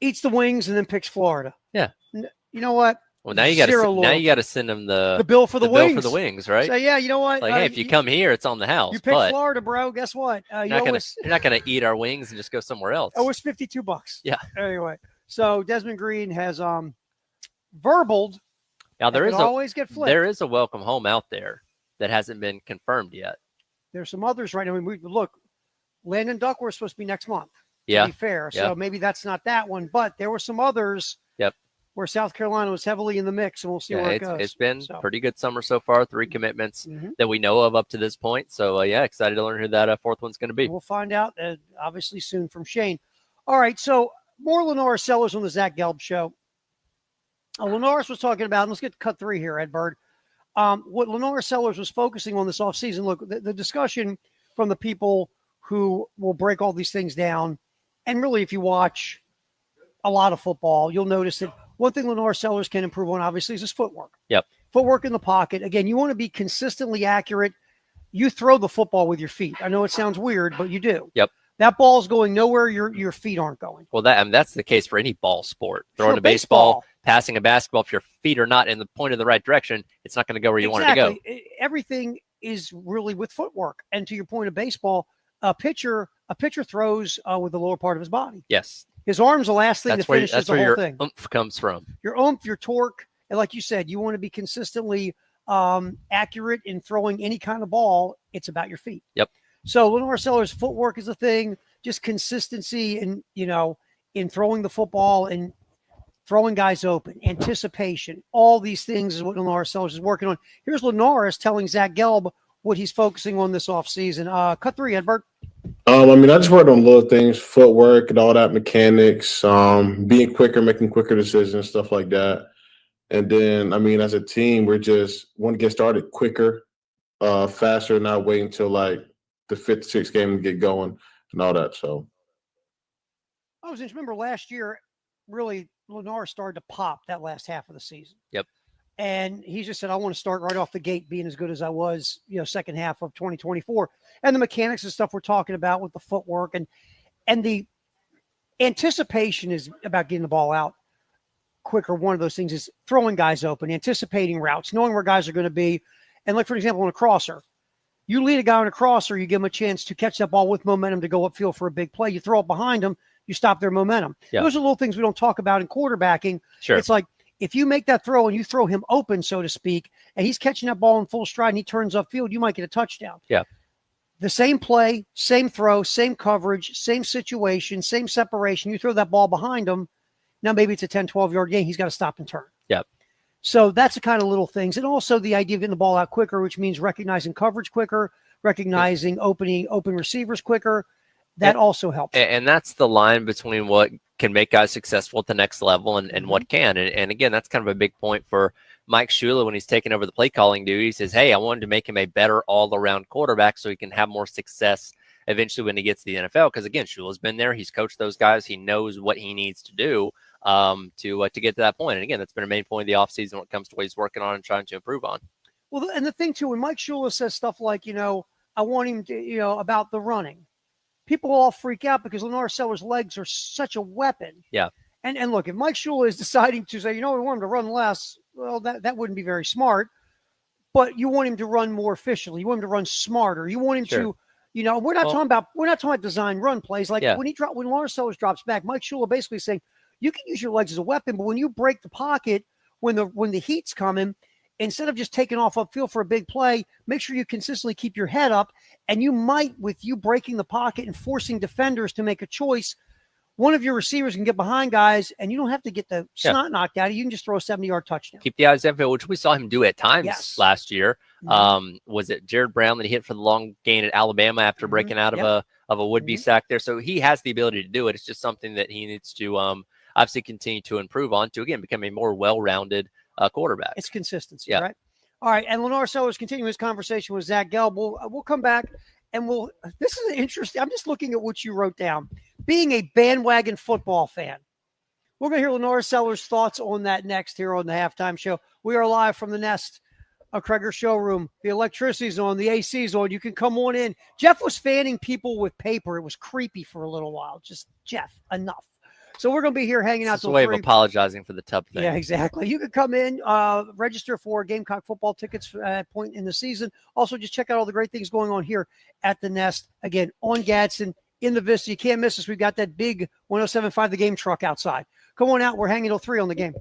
Eats the wings and then picks Florida. Yeah. You know what? Well, now you got Zero to loyalty. send him the bill for the wings. bill for the wings, right? So yeah, you know what? Like, hey, if you come here, it's on the house. you pick but Florida, bro. Guess what? you're not gonna eat our wings and just go somewhere else. Oh, it's $52. Yeah. Anyway, so Desmond Green has verbaled. Now there is always get flipped. there is a welcome home out there that hasn't been confirmed yet. There's some others right now. I mean, look, Landon Duckworth's supposed to be next month. Yeah. To be fair, Yeah. so maybe that's not that one, but there were some others. Yep. Where South Carolina was heavily in the mix, and we'll see where it goes. It's been So, pretty good summer so far. 3 commitments mhm. that we know of up to this point. So yeah, excited to learn who that 4th one's going to be. We'll find out obviously soon from Shane. All right, so more Lenore Sellers on the Zach Gelb show. Lenore was talking about, and let's get to cut 3 here, Ed Bird. What Lenore Sellers was focusing on this offseason, look, the discussion from the people who will break all these things down, and really if you watch a lot of football, you'll notice that one thing Lenore Sellers can improve on, obviously, is his footwork. Yep. Footwork in the pocket. Again, you want to be consistently accurate. You throw the football with your feet. I know it sounds weird, but you do. Yep. That ball's going nowhere your feet aren't going. Well, that's the case for any ball sport. Throwing Sure, a baseball, passing a basketball, if your feet are not in the point of the right direction, it's not going to go where you want it to go. Everything is really with footwork. And to your point of baseball, a pitcher throws with the lower part of his body. Yes, His arm's the last thing that finishes that's the where whole your thing. oomph comes from. Your oomph, your torque, and like you said, you want to be consistently accurate in throwing any kind of ball. It's about your feet. Yep. So Lenore Sellers' footwork is a thing, just consistency in throwing the football and throwing guys open, anticipation, all these things is what Lenore Sellers is working on. Here's Lenore telling Zach Gelb what he's focusing on this offseason. Cut 3, Edbert. I mean, I just worked on little things, footwork and all that, mechanics, being quicker, making quicker decisions, stuff like that. And then, I mean, as a team, we're just want to get started quicker, faster, not wait until like the fifth, sixth game to get going and all that. So I was just remember last year, really, Lenore started to pop that last half of the season. Yep. And he just said, I want to start right off the gate being as good as I was, second half of 2024. And the mechanics and stuff we're talking about with the footwork and the anticipation is about getting the ball out quicker. One of those things is throwing guys open, anticipating routes, knowing where guys are going to be. And like, for example, on a crosser, you lead a guy on a crosser, you give him a chance to catch that ball with momentum to go upfield for a big play. You throw it behind him, you stop their momentum. Yeah. Those are little things we don't talk about in quarterbacking. Sure. It's like, if you make that throw and you throw him open, so to speak, and he's catching that ball in full stride and he turns upfield, you might get a touchdown. Yeah. The same play, same throw, same coverage, same situation, same separation. You throw that ball behind him. Now maybe it's a 10, 12-yard gain. He's got to stop and turn. Yep. So that's the kind of little things. And also the idea of getting the ball out quicker, which means recognizing coverage quicker, recognizing open receivers quicker. That also helps. And that's the line between what can make guys successful at the next level and what can. And again, that's kind of a big point for Mike Shula when he's taking over the play calling duty. He says, hey, I wanted to make him a better all-around quarterback so he can have more success eventually when he gets to the NFL. Because again, Shula's been there. He's coached those guys. He knows what he needs to do to get to that point. And again, that's been a main point of the offseason when it comes to what he's working on and trying to improve on. Well, and the thing, too, when Mike Shula says stuff like, I want him to, about the running, people all freak out because Lenore Sellers' legs are such a weapon. Yeah. And look, if Mike Shula is deciding to say, we want him to run less, well, that wouldn't be very smart. But you want him to run more efficiently. You want him to run smarter. You want him to, we're not talking about design run plays. Like when Lenore Sellers drops back, Mike Shula basically saying, you can use your legs as a weapon, but when you break the pocket, when the heat's coming, instead of just taking off upfield for a big play, make sure you consistently keep your head up. And you might, with you breaking the pocket and forcing defenders to make a choice, one of your receivers can get behind guys, and you don't have to get the snot knocked out of you. You can just throw a 70-yard touchdown. Keep the eyes upfield, which we saw him do at times last year. Mm-hmm. Was it Jared Brown that he hit for the long gain at Alabama after breaking out of a would-be sack there? So he has the ability to do it. It's just something that he needs to obviously continue to improve on to, again, become a more well-rounded quarterback. It's consistency, right? All right, and Lenore Sellers continuing his conversation with Zach Gelb. We'll come back, and this is interesting. I'm just looking at what you wrote down. Being a bandwagon football fan. We're going to hear Lenore Sellers' thoughts on that next here on the Halftime Show. We are live from the Nest, a Kreger showroom. The electricity's on, the AC's on. You can come on in. Jeff was fanning people with paper. It was creepy for a little while. Just, Jeff, enough. So we're going to be here hanging out till 3. It's a way of apologizing for the tub thing. Yeah, exactly. You can come in, register for Gamecock football tickets at point in the season. Also, just check out all the great things going on here at the Nest. Again, on Gadsden, in the Vista. You can't miss us. We've got that big 107.5 The Game truck outside. Come on out. We're hanging till 3 on the game.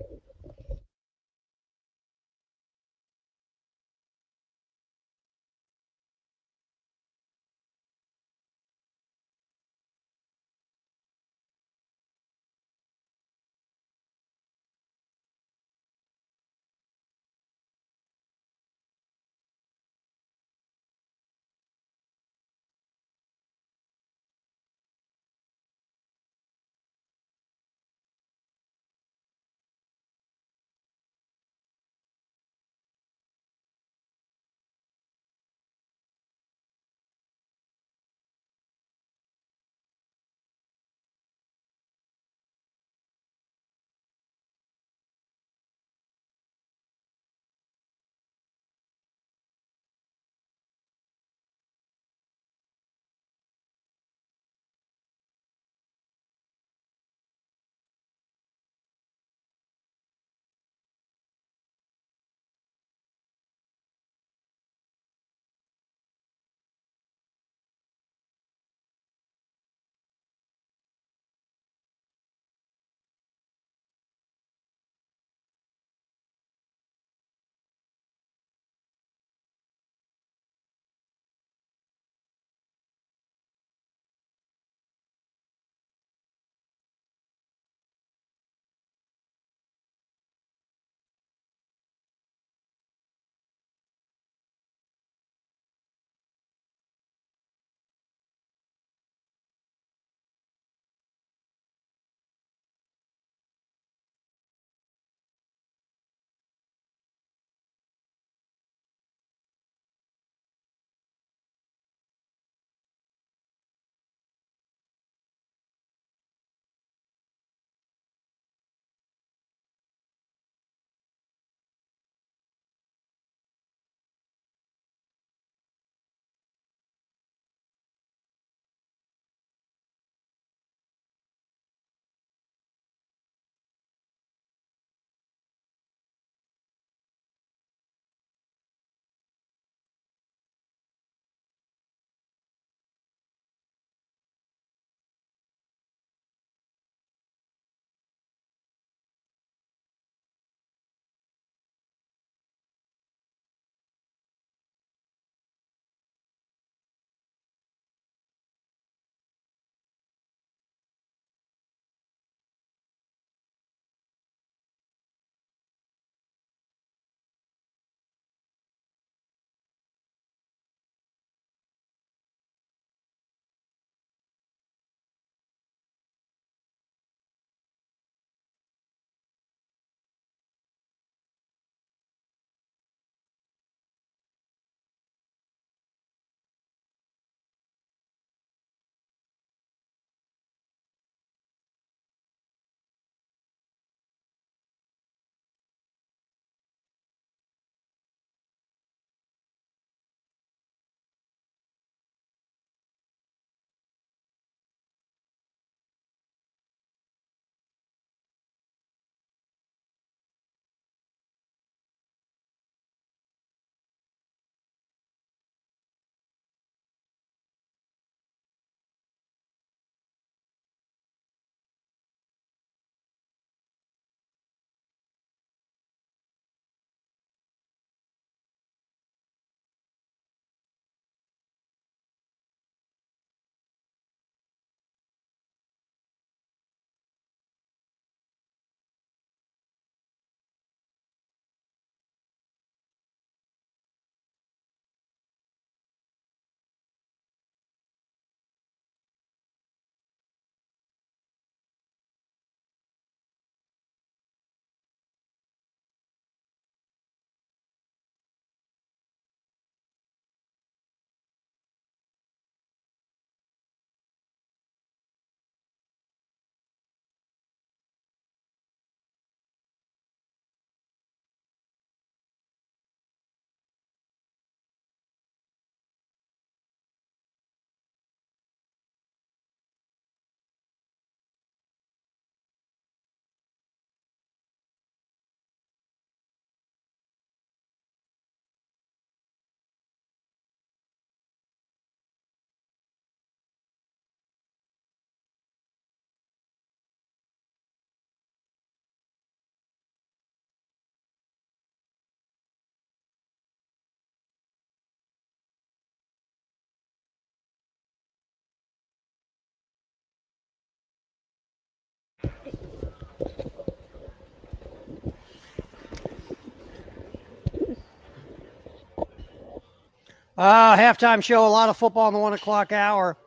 Halftime show, a lot of football in the 1 o'clock hour.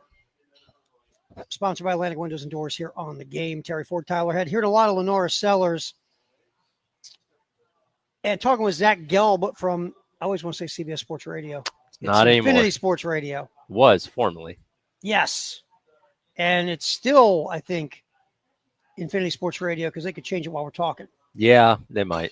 Sponsored by Atlantic Windows and Doors here on the game. Terry Ford, Tyler Head. Heard a lot of Lenora Sellers. And talking with Zach Gelb from, I always want to say CBS Sports Radio. It's Not anymore. Infinity Sports Radio. Was formerly. Yes. And it's still, I think, Infinity Sports Radio because they could change it while we're talking. Yeah, they might.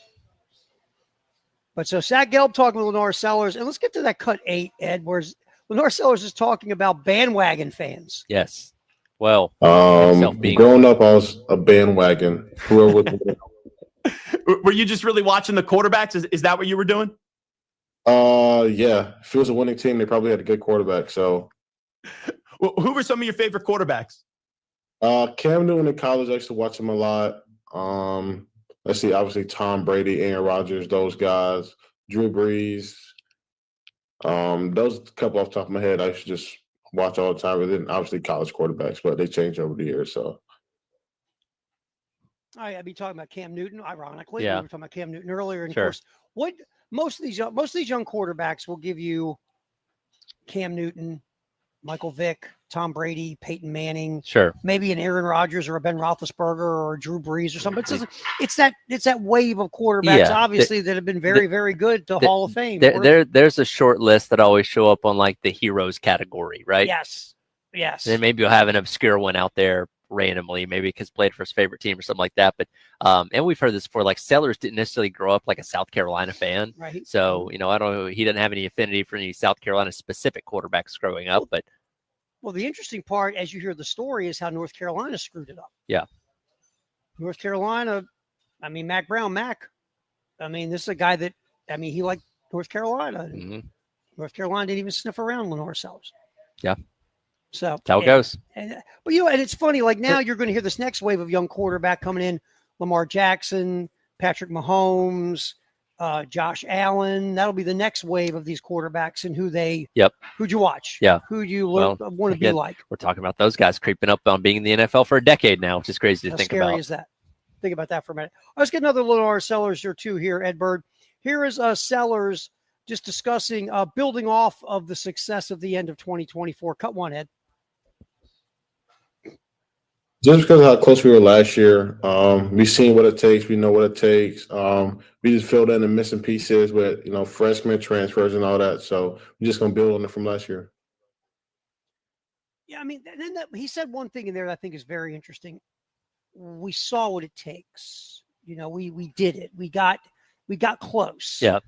But so Zach Gelb talking with Lenora Sellers. And let's get to that cut 8, Ed, where Lenora Sellers is talking about bandwagon fans. Yes. Well, myself being growing up, I was a bandwagon. Whoever would Were you just really watching the quarterbacks? Is that what you were doing? Yeah. If it was a winning team, they probably had a good quarterback. So, Well, who were some of your favorite quarterbacks? Cam Newton in college, I used to watch him a lot. Let's see, obviously Tom Brady, Aaron Rodgers, those guys, Drew Brees. Those a couple off the top of my head I used to just watch all the time. And then obviously college quarterbacks, but they changed over the years. So I'd be talking about Cam Newton, ironically. Yeah. We were talking about Cam Newton earlier. And Sure. of course, most of these young quarterbacks will give you Cam Newton, Michael Vick, Tom Brady, Peyton Manning, sure. maybe an Aaron Rodgers or a Ben Roethlisberger or a Drew Brees or something. It's that wave of quarterbacks, Yeah, obviously, that have been very, very good to Hall of Fame. There's a short list that always show up on like the heroes category, right? Yes. Then maybe you'll have an obscure one out there randomly, maybe because played for his favorite team or something like that. But and we've heard this before, like Sellers didn't necessarily grow up like a South Carolina fan. Right. So, I don't know, he doesn't have any affinity for any South Carolina specific quarterbacks growing up, but Well, the interesting part, as you hear the story, is how North Carolina screwed it up. Yeah. North Carolina, Mac Brown, this is a guy that, he liked North Carolina. mhm, North Carolina didn't even sniff around Lenora Sellers. Yeah. So that's how it goes. And it's funny, like now you're going to hear this next wave of young quarterback coming in, Lamar Jackson, Patrick Mahomes, Josh Allen. That'll be the next wave of these quarterbacks and who'd you watch? Yeah. Who you Well, want to be again, like? We're talking about those guys creeping up on being in the NFL for a decade now, which is crazy to How think scary about. is that? Think about that for a minute. Let's get another Lenora Sellers or two here, Ed Bird. Here is Sellers just discussing building off of the success of the end of 2024. Cut 1, Ed. just because of how close we were last year, we've seen what it takes. We know what it takes. We just filled in the missing pieces with, freshmen transfers and all that. So we're just going to build on it from last year. Yeah, he said one thing in there that I think is very interesting. We saw what it takes. We did it. We got close. Yeah.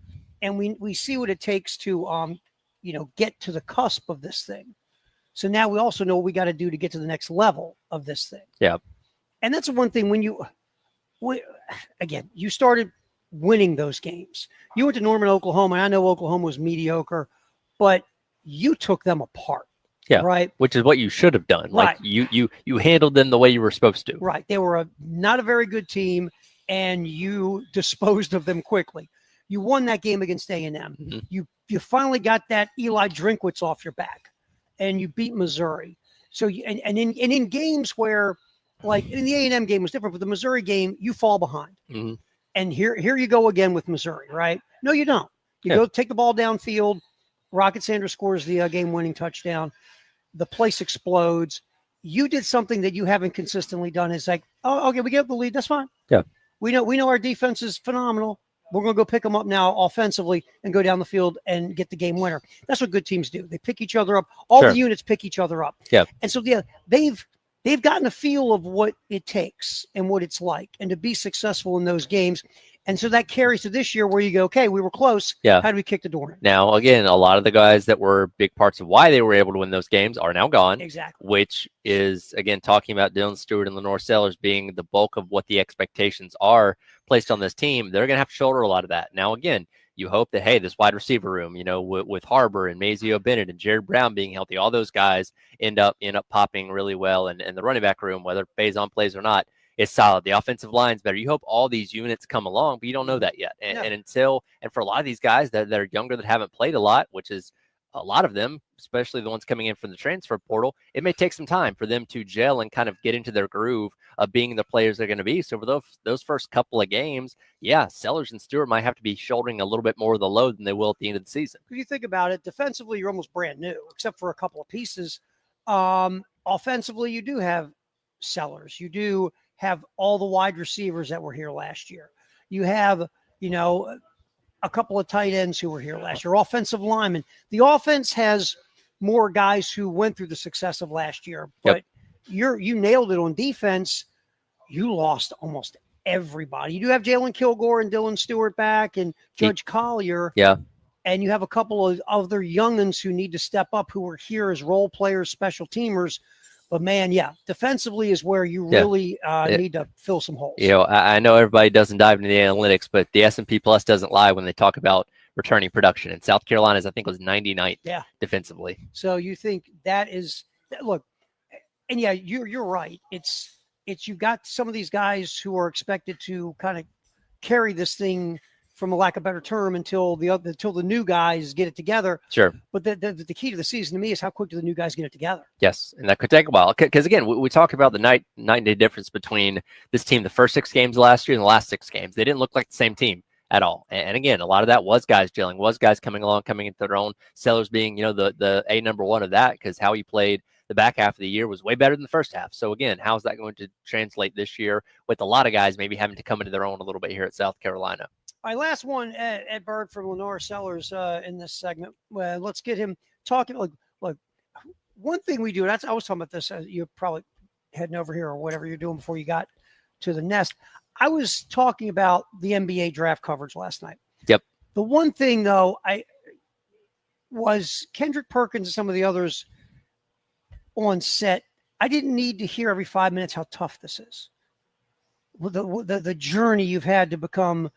And we see what it takes to get to the cusp of this thing. So now we also know what we got to do to get to the next level of this thing. Yeah. And that's one thing when you started winning those games. You went to Norman, Oklahoma, and I know Oklahoma was mediocre, but you took them apart. Yeah. Right. Which is what you should have done. Like you handled them the way you were supposed to. Right. They were not a very good team, and you disposed of them quickly. You won that game against A&M. Mhm. You finally got that Eli Drinkwitz off your back, and you beat Missouri. So in games where, like in the A&M game was different, but the Missouri game you fall behind. Mm-hmm. And here you go again with Missouri, right? No, you don't. You go take the ball downfield. Rocket Sanders scores the game-winning touchdown. The place explodes. You did something that you haven't consistently done. It's like, oh, okay, we get the lead. That's fine. Yeah. We know our defense is phenomenal. We're going to go pick them up now offensively and go down the field and get the game winner. That's what good teams do. They pick each other up. All the units pick each other up. Yeah. And so, they've gotten a feel of what it takes and what it's like and to be successful in those games. And so that carries to this year where you go, okay, we were close. Yeah. How do we kick the door in? Now, again, a lot of the guys that were big parts of why they were able to win those games are now gone. Exactly. Which is, again, talking about Dylan Stewart and Lenore Sellers being the bulk of what the expectations are placed on this team. They're going to have to shoulder a lot of that. Now, again, you hope that, hey, this wide receiver room, with Harbor and Mazio Bennett and Jared Brown being healthy, all those guys end up popping really well. And the running back room, whether Faison plays or not, is solid. The offensive line's better. You hope all these units come along, but you don't know that yet. And for a lot of these guys that are younger that haven't played a lot, which is a lot of them, especially the ones coming in from the transfer portal, it may take some time for them to gel and kind of get into their groove of being the players they're going to be. So for those first couple of games, yeah, Sellers and Stewart might have to be shouldering a little bit more of the load than they will at the end of the season. If you think about it, defensively, you're almost brand new, except for a couple of pieces. Offensively, you do have Sellers. You do have all the wide receivers that were here last year. You have, a couple of tight ends who were here last year, offensive linemen. The offense has more guys who went through the success of last year, but you nailed it on defense. You lost almost everybody. You do have Jalen Kilgore and Dylan Stewart back and Judge Collier. Yeah. And you have a couple of other youngins who need to step up who are here as role players, special teamers. But, man, defensively is where you really need to fill some holes. I know everybody doesn't dive into the analytics, but the S&P Plus doesn't lie when they talk about returning production. And South Carolina's, I think, was 99th defensively. So you think that is – look, and, you're right. It's you've got some of these guys who are expected to kind of carry this thing – from a lack of a better term, until the new guys get it together. Sure. But the key to the season to me is how quick do the new guys get it together? Yes, and that could take a while. Because, again, we talk about the night and day difference between this team, the first 6 games last year and the last 6 games. They didn't look like the same team at all. And again, a lot of that was guys gelling, was guys coming along, coming into their own. Sellers being, the A number one of that, because how he played the back half of the year was way better than the first half. So, again, how's that going to translate this year with a lot of guys maybe having to come into their own a little bit here at South Carolina? All right, last one, Ed Bird from Lenore Sellers in this segment. Let's get him talking. Look, one thing we do, and I was talking about this, you're probably heading over here or whatever you're doing before you got to the nest. I was talking about the NBA draft coverage last night. Yep. The one thing, though, was Kendrick Perkins and some of the others on set. I didn't need to hear every 5 minutes how tough this is. The journey you've had to become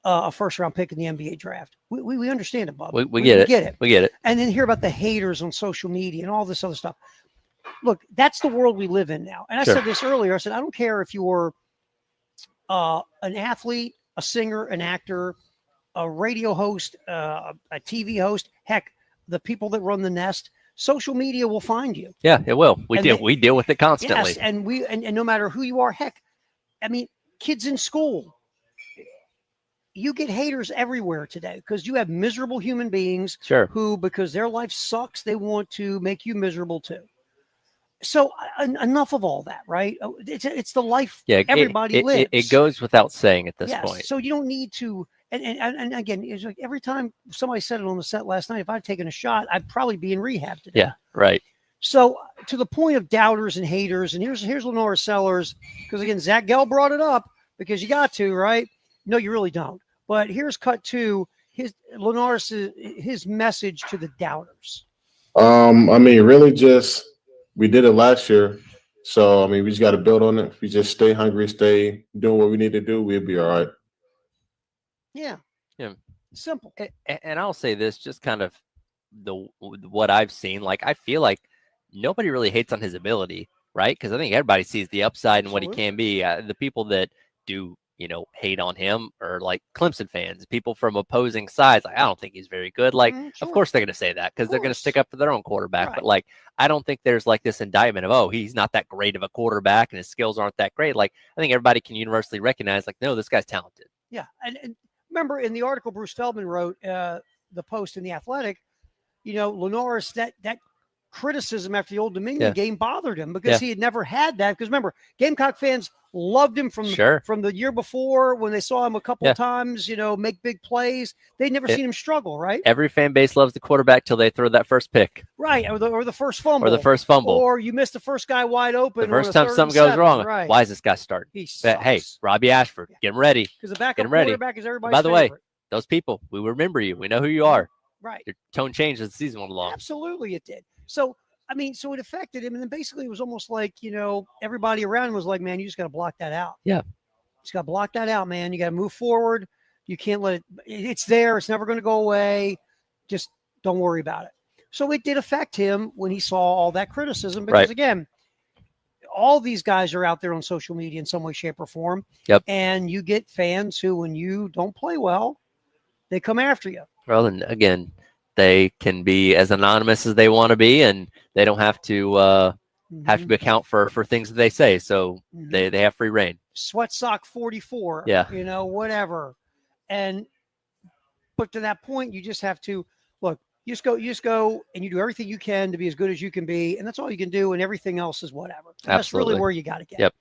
a first-round pick in the NBA draft. We understand it, Bob. We get it. We get it. And then hear about the haters on social media and all this other stuff. Look, that's the world we live in now. And I said this earlier. I said, I don't care if you're an athlete, a singer, an actor, a radio host, a TV host, heck, the people that run the nest, social media will find you. Yeah, it will. We deal with it constantly. Yes, and no matter who you are, heck, I mean, kids in school, you get haters everywhere today because you have miserable human beings who, because their life sucks, they want to make you miserable too. So enough of all that, right? It's the life everybody lives. It goes without saying at this point. So you don't need to. And again, it's like every time somebody said it on the set last night, if I'd taken a shot, I'd probably be in rehab today. Yeah, right. So to the point of doubters and haters, and here's Lenore Sellers, because again, Zach Gell brought it up because you got to, right? No, you really don't. But here's cut to his message to the doubters. Really just we did it last year. So, we just got to build on it. If we just stay hungry, stay doing what we need to do, we'll be all right. Yeah. Simple. And I'll say this, just kind of what I've seen. Like, I feel like nobody really hates on his ability, right? Because I think everybody sees the upside and what he can be. The people that do hate on him or like Clemson fans, people from opposing sides. Like, I don't think he's very good. Like, of course they're going to say that because they're going to stick up for their own quarterback. But like, I don't think there's like this indictment of, oh, he's not that great of a quarterback and his skills aren't that great. Like, I think everybody can universally recognize, like, no, this guy's talented. Yeah. And remember in the article Bruce Feldman wrote, the Post in The Athletic, Lenore's that criticism after the Old Dominion game bothered him because he had never had that. Because remember, Gamecock fans loved him from the year before when they saw him a couple of times, make big plays. They'd never seen him struggle, right? Every fan base loves the quarterback till they throw that first pick. Right, or the first fumble. Or you miss the first guy wide open. The first time something goes wrong. Right. Why is this guy starting? Hey, Robbie Ashford, get him ready. Because the backup quarterback is everybody's By the favorite. way, those people, we remember you. We know who you are. Right. Your tone changed as the season went along. Absolutely it did. So so it affected him. And then basically it was almost like, everybody around him was like, man, you just got to block that out. Yeah. Just got to block that out, man. You got to move forward. You can't let it's there. It's never going to go away. Just don't worry about it. So it did affect him when he saw all that criticism because, again, all these guys are out there on social media in some way, shape, or form. Yep. And you get fans who, when you don't play well, they come after you. Well, and again, they can be as anonymous as they want to be, and they don't have to Mhm. account for things that they say. So Mhm. they have free reign. Sweat sock 44. Yeah. Whatever. But to that point, you just have to look. You just go, and you do everything you can to be as good as you can be, and that's all you can do. And everything else is whatever. And that's really Absolutely. where you got to get. Yep.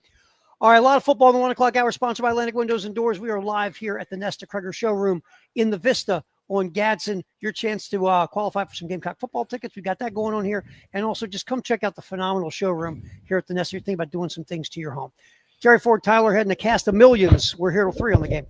All right, a lot of football in the 1 o'clock hour, sponsored by Atlantic Windows and Doors. We are live here at the Nesta Kreger Showroom in the Vista on Gadsden. Your chance to qualify for some Gamecock football tickets. We got that going on here. And also just come check out the phenomenal showroom here at the Nesta. You're thinking about doing some things to your home. Jerry Ford, Tyler Head, and a cast of millions. We're here till 3 on the game.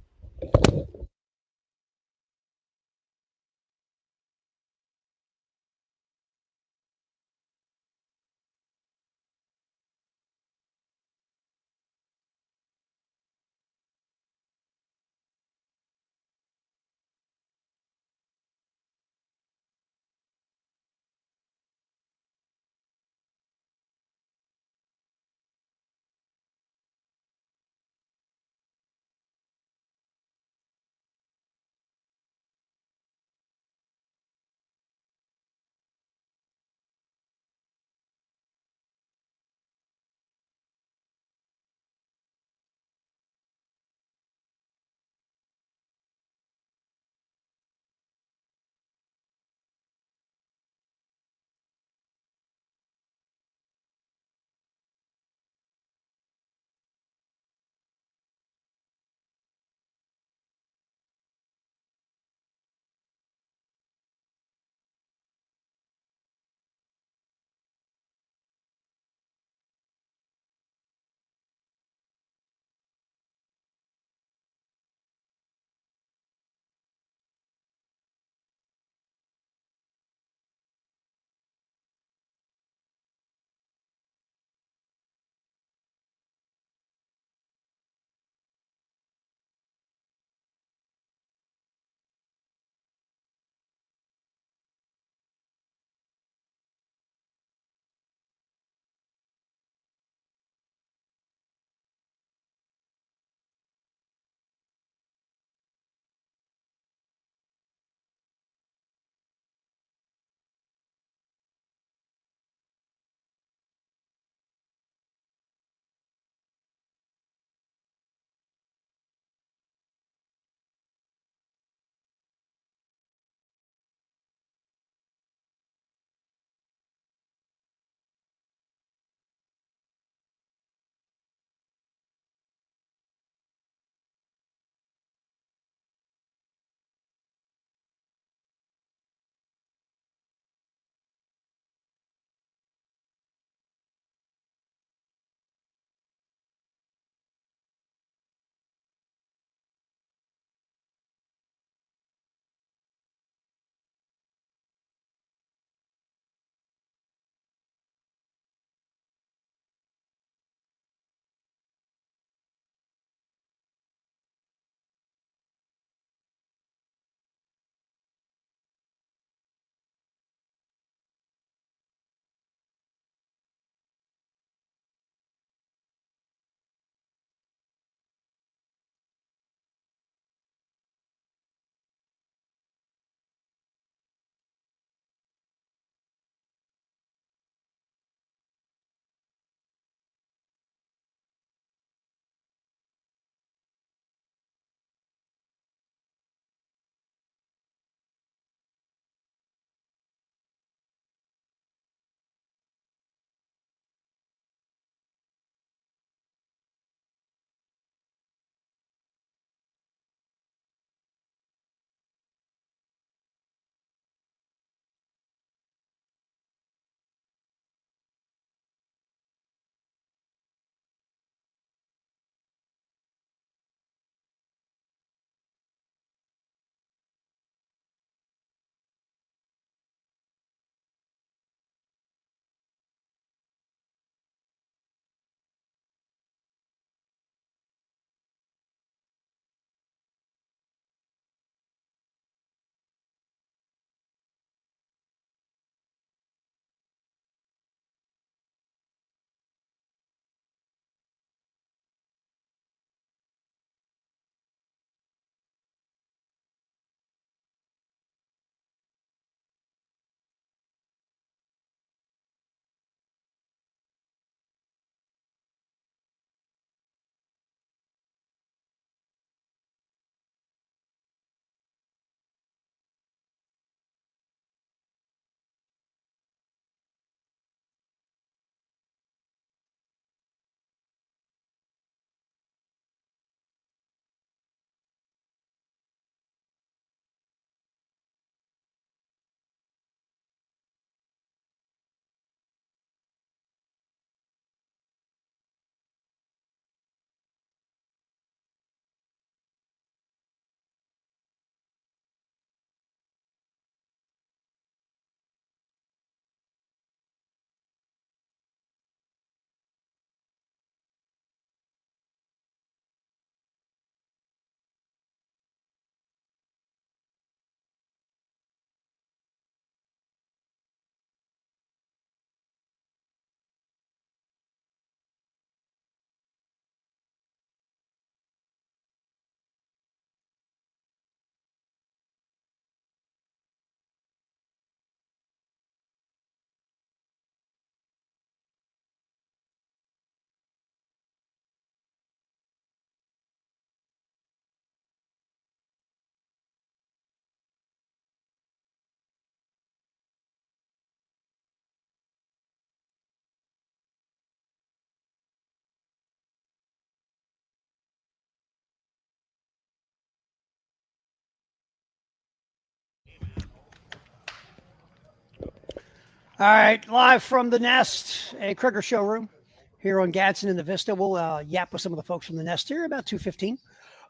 All right, live from the Nest, a Krieger showroom here on Gadsden in the Vista. We'll yap with some of the folks from the Nest here about 2:15,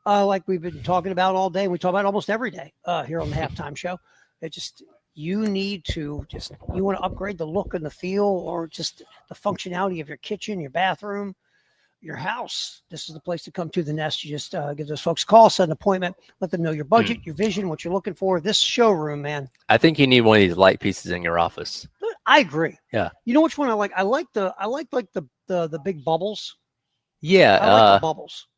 like we've been talking about all day. We talk about almost every day here on the halftime show. It just you want to upgrade the look and the feel, or just the functionality of your kitchen, your bathroom, your house. This is the place to come to, the Nest. You just give those folks a call, set an appointment, let them know your budget, your vision, what you're looking for. This showroom, man. I think you need one of these light pieces in your office. I agree. Yeah. You know which one I like? I like like the big bubbles. Yeah. I like the bubbles.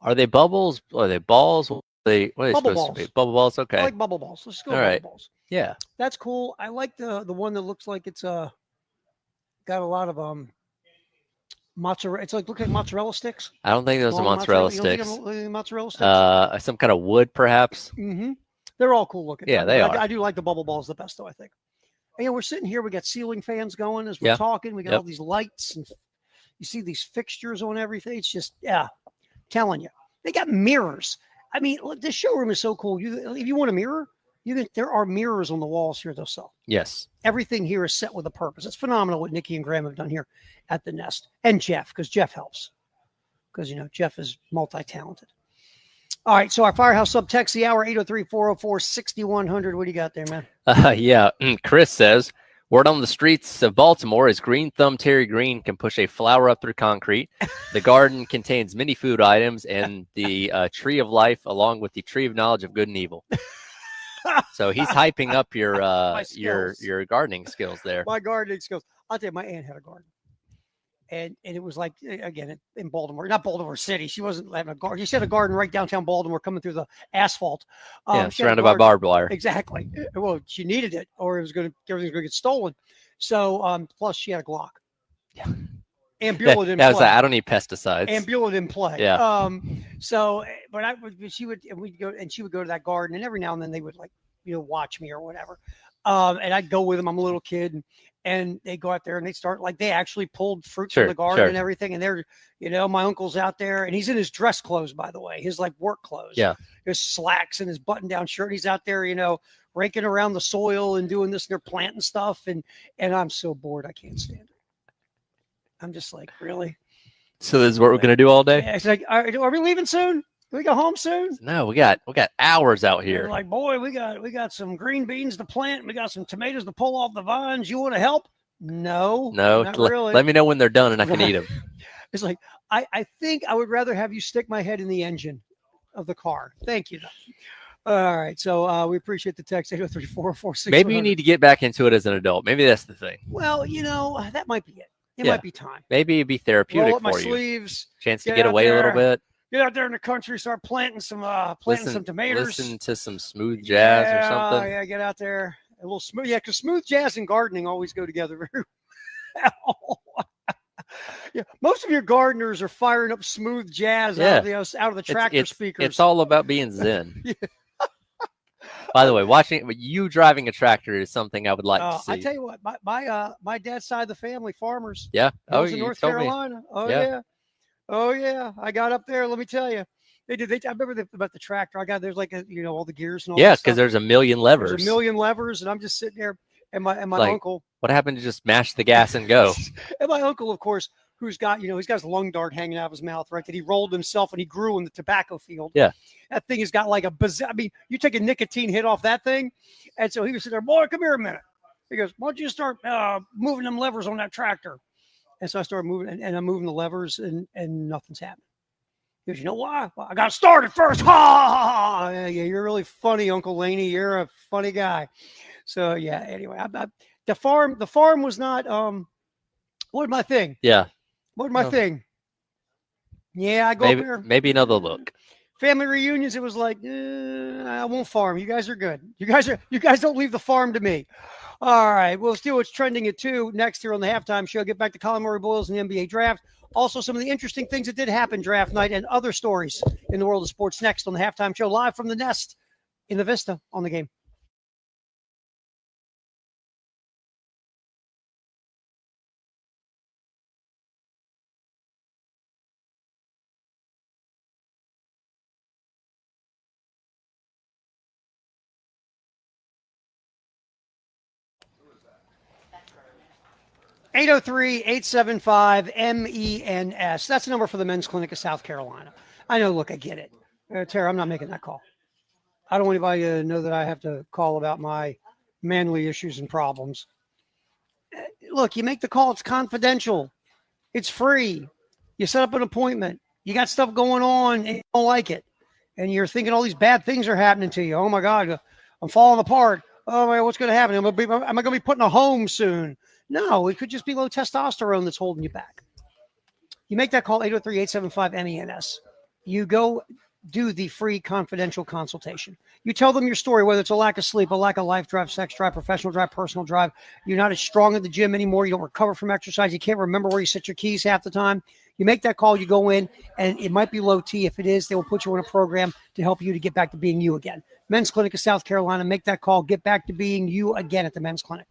Are they bubbles? Are they balls? What are they Bubble supposed balls. to be? Bubble balls. Okay. I like bubble balls. Let's go All bubble right. balls. Yeah. That's cool. I like the one that looks like it's got a lot of mozzarella. It's like look like mozzarella sticks. I don't think those are Long mozzarella You don't sticks. think they're mozzarella sticks. Some kind of wood, perhaps. Mm-hmm. They're all cool looking. Yeah, they are. I do like the bubble balls the best, though, I think. And, we're sitting here. We got ceiling fans going as we're Yeah. talking. We got Yep. all these lights, and you see these fixtures on everything. It's just, telling you. They got mirrors. I mean, look, this showroom is so cool. If you want a mirror, there are mirrors on the walls here they'll sell. Yes. Everything here is set with a purpose. It's phenomenal what Nikki and Graham have done here at the Nest. And Jeff, because Jeff helps. Because, Jeff is multi-talented. All right, so our Firehouse sub text the hour, 803-404-6100. What do you got there, man? Yeah. Chris says, word on the streets of Baltimore is Green Thumb Terry Green can push a flower up through concrete. The garden contains many food items and the tree of life, along with the tree of knowledge of good and evil. So he's hyping up your gardening skills there. My gardening skills. I'll tell you, my aunt had a garden. And it was like, again, in Baltimore, not Baltimore City. She wasn't having a garden. She had a garden right downtown Baltimore coming through the asphalt. Surrounded by barbed wire. Exactly. Well, she needed it or everything's going to get stolen. So, plus she had a Glock. Yeah. Ambulance in I was play. like, I don't need pesticides. Ambulance in play. Yeah. So, but she would go to that garden, and every now and then they would watch me or whatever. And I'd go with them. I'm a little kid, and they go out there and they start they actually pulled fruit from the garden and everything. And they're, my uncle's out there, and he's in his dress clothes, by the way, his work clothes. Yeah. His slacks and his button down shirt. He's out there, raking around the soil and doing this. And they're planting stuff. And I'm so bored. I can't stand it. I'm just like, really? So this is what we're going to do all day? Yeah, it's like, are we leaving soon? Can we go home soon? No, we got hours out They're here. like, boy, we got some green beans to plant. We got some tomatoes to pull off the vines. You want to help? No, not really. Let me know when they're done and I can eat them. It's like, I think I would rather have you stick my head in the engine of the car. Thank you. All right. So we appreciate the text, 803-446. Maybe you need to get back into it as an adult. Maybe that's the thing. Well, that might be it. It might be time. Maybe it'd be therapeutic Roll up my for you. sleeves. Chance to get away a little bit. Get out there in the country, start planting some tomatoes. Listen to some smooth jazz or something. Yeah, get out there. A little smooth. Yeah, because smooth jazz and gardening always go together very well. Yeah, most of your gardeners are firing up smooth jazz out of the tractor speakers. It's all about being zen. Yeah. By the way, watching you driving a tractor is something I would like to see. I tell you what, my dad's side of the family, farmers. Yeah. Oh, in North Carolina. Oh yeah. Oh yeah. I got up there. Let me tell you, they did. I remember about the tractor. There's all the gears and all. Yeah, because there's a million levers. There's a million levers, and I'm just sitting there, and my uncle. What happened to just mash the gas and go? And my uncle, of course, who's got he's got his lung dart hanging out of his mouth, right? That he rolled himself and he grew in the tobacco field. Yeah. That thing has got like a I mean, you take a nicotine hit off that thing. And so he was sitting there, boy, come here a minute. He goes, why don't you start moving them levers on that tractor? And so I started moving, and I'm moving the levers, and nothing's happening. He goes, you know why? Well, I got started first. Ha, ha, ha. Yeah, you're really funny, Uncle Laney. You're a funny guy. So yeah. Anyway, the farm was not what my thing. Yeah. What my thing? Yeah, I go up there. Maybe another look. Family reunions, it was like, I won't farm. You guys are good. You guys don't leave the farm to me. All right, we'll see what's trending at 2 next here on the halftime show. Get back to Colin Murray Boyles and the NBA draft. Also, some of the interesting things that did happen draft night and other stories in the world of sports next on the halftime show, live from the Nest in the Vista on the Game. 803-875-MENS. That's the number for the Men's Clinic of South Carolina. I know, look, I get it. Tara, I'm not making that call. I don't want anybody to know that I have to call about my manly issues and problems. Look, you make the call. It's confidential. It's free. You set up an appointment. You got stuff going on and you don't like it. And you're thinking all these bad things are happening to you. Oh, my God, I'm falling apart. Oh, my God, what's going to happen? Am I going to be put in a home soon? No, it could just be low testosterone that's holding you back. You make that call, 803-875-MENS. You go do the free confidential consultation. You tell them your story, whether it's a lack of sleep, a lack of life drive, sex drive, professional drive, personal drive. You're not as strong at the gym anymore. You don't recover from exercise. You can't remember where you set your keys half the time. You make that call, you go in, and it might be low T. If it is, they will put you in a program to help you to get back to being you again. Men's Clinic of South Carolina. Make that call. Get back to being you again at the Men's Clinic.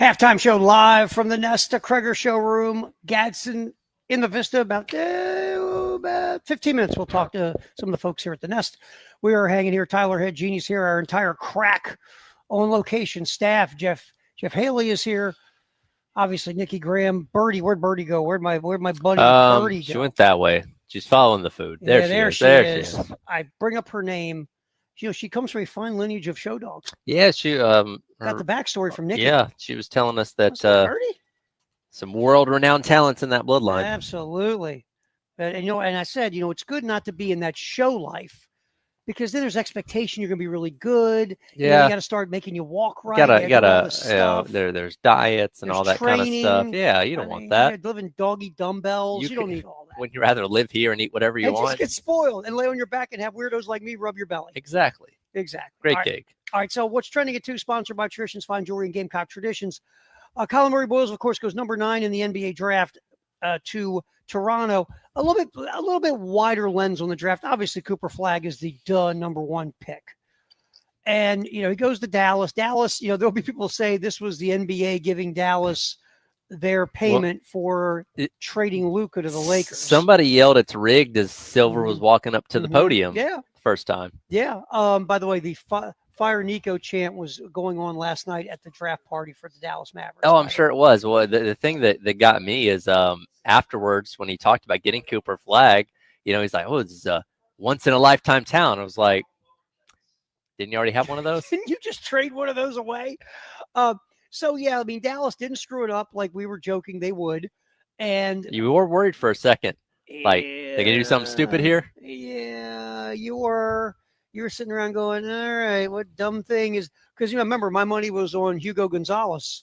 Halftime show live from the Nesta Kreger showroom. Gadsden in the Vista. About 15 minutes. We'll talk to some of the folks here at the Nest. We are hanging here. Tyler Head, Jeannie's here. Our entire crack on location staff. Jeff Haley is here. obviously Nikki Graham, Birdie. Where'd Birdie go? Where'd my buddy Birdie She go? went that way. She's following the food. There she is. I bring up her name. She comes from a fine lineage of show dogs. Yeah, she Got the backstory from Nikki. Yeah, she was telling us I that was like, Birdie? some world-renowned talents in that bloodline. Absolutely. And and I said, it's good not to be in that show life, because then there's expectation you're going to be really good. You got to start making you walk right. There's diets and There's all that kind of stuff. training. Yeah, you don't want that. You're living doggy dumbbells. You don't can- need all that. When you rather live here and eat whatever you And just want. get spoiled and lay on your back and have weirdos like me rub your belly. Exactly. Exactly. Great All right. gig. All right. So what's trending at 2, sponsored by Traditions Fine Jewelry and Gamecock Traditions. Colin Murray Boyles, of course, goes number 9 in the NBA draft to Toronto. A little bit wider lens on the draft. Obviously, Cooper Flagg is the number 1 pick. And, he goes to Dallas. Dallas, there'll be people say this was the NBA giving Dallas their payment for trading Luka to the Lakers. Somebody yelled it's rigged as Silver was walking up to the podium. Yeah. First time. Yeah. By the way, the Fire Nico chant was going on last night at the draft party for the Dallas Mavericks. Oh, I'm sure it was. Well, the thing that got me is afterwards when he talked about getting Cooper Flagg, he's like, oh, this is a once in a lifetime talent. I was like, didn't you already have one of those? Didn't you just trade one of those away? So, yeah, Dallas didn't screw it up like we were joking they would. And You were worried for a second. Like, they going to do something stupid here? Yeah, you were sitting around going, all right, what dumb thing is, because remember, my money was on Hugo Gonzalez,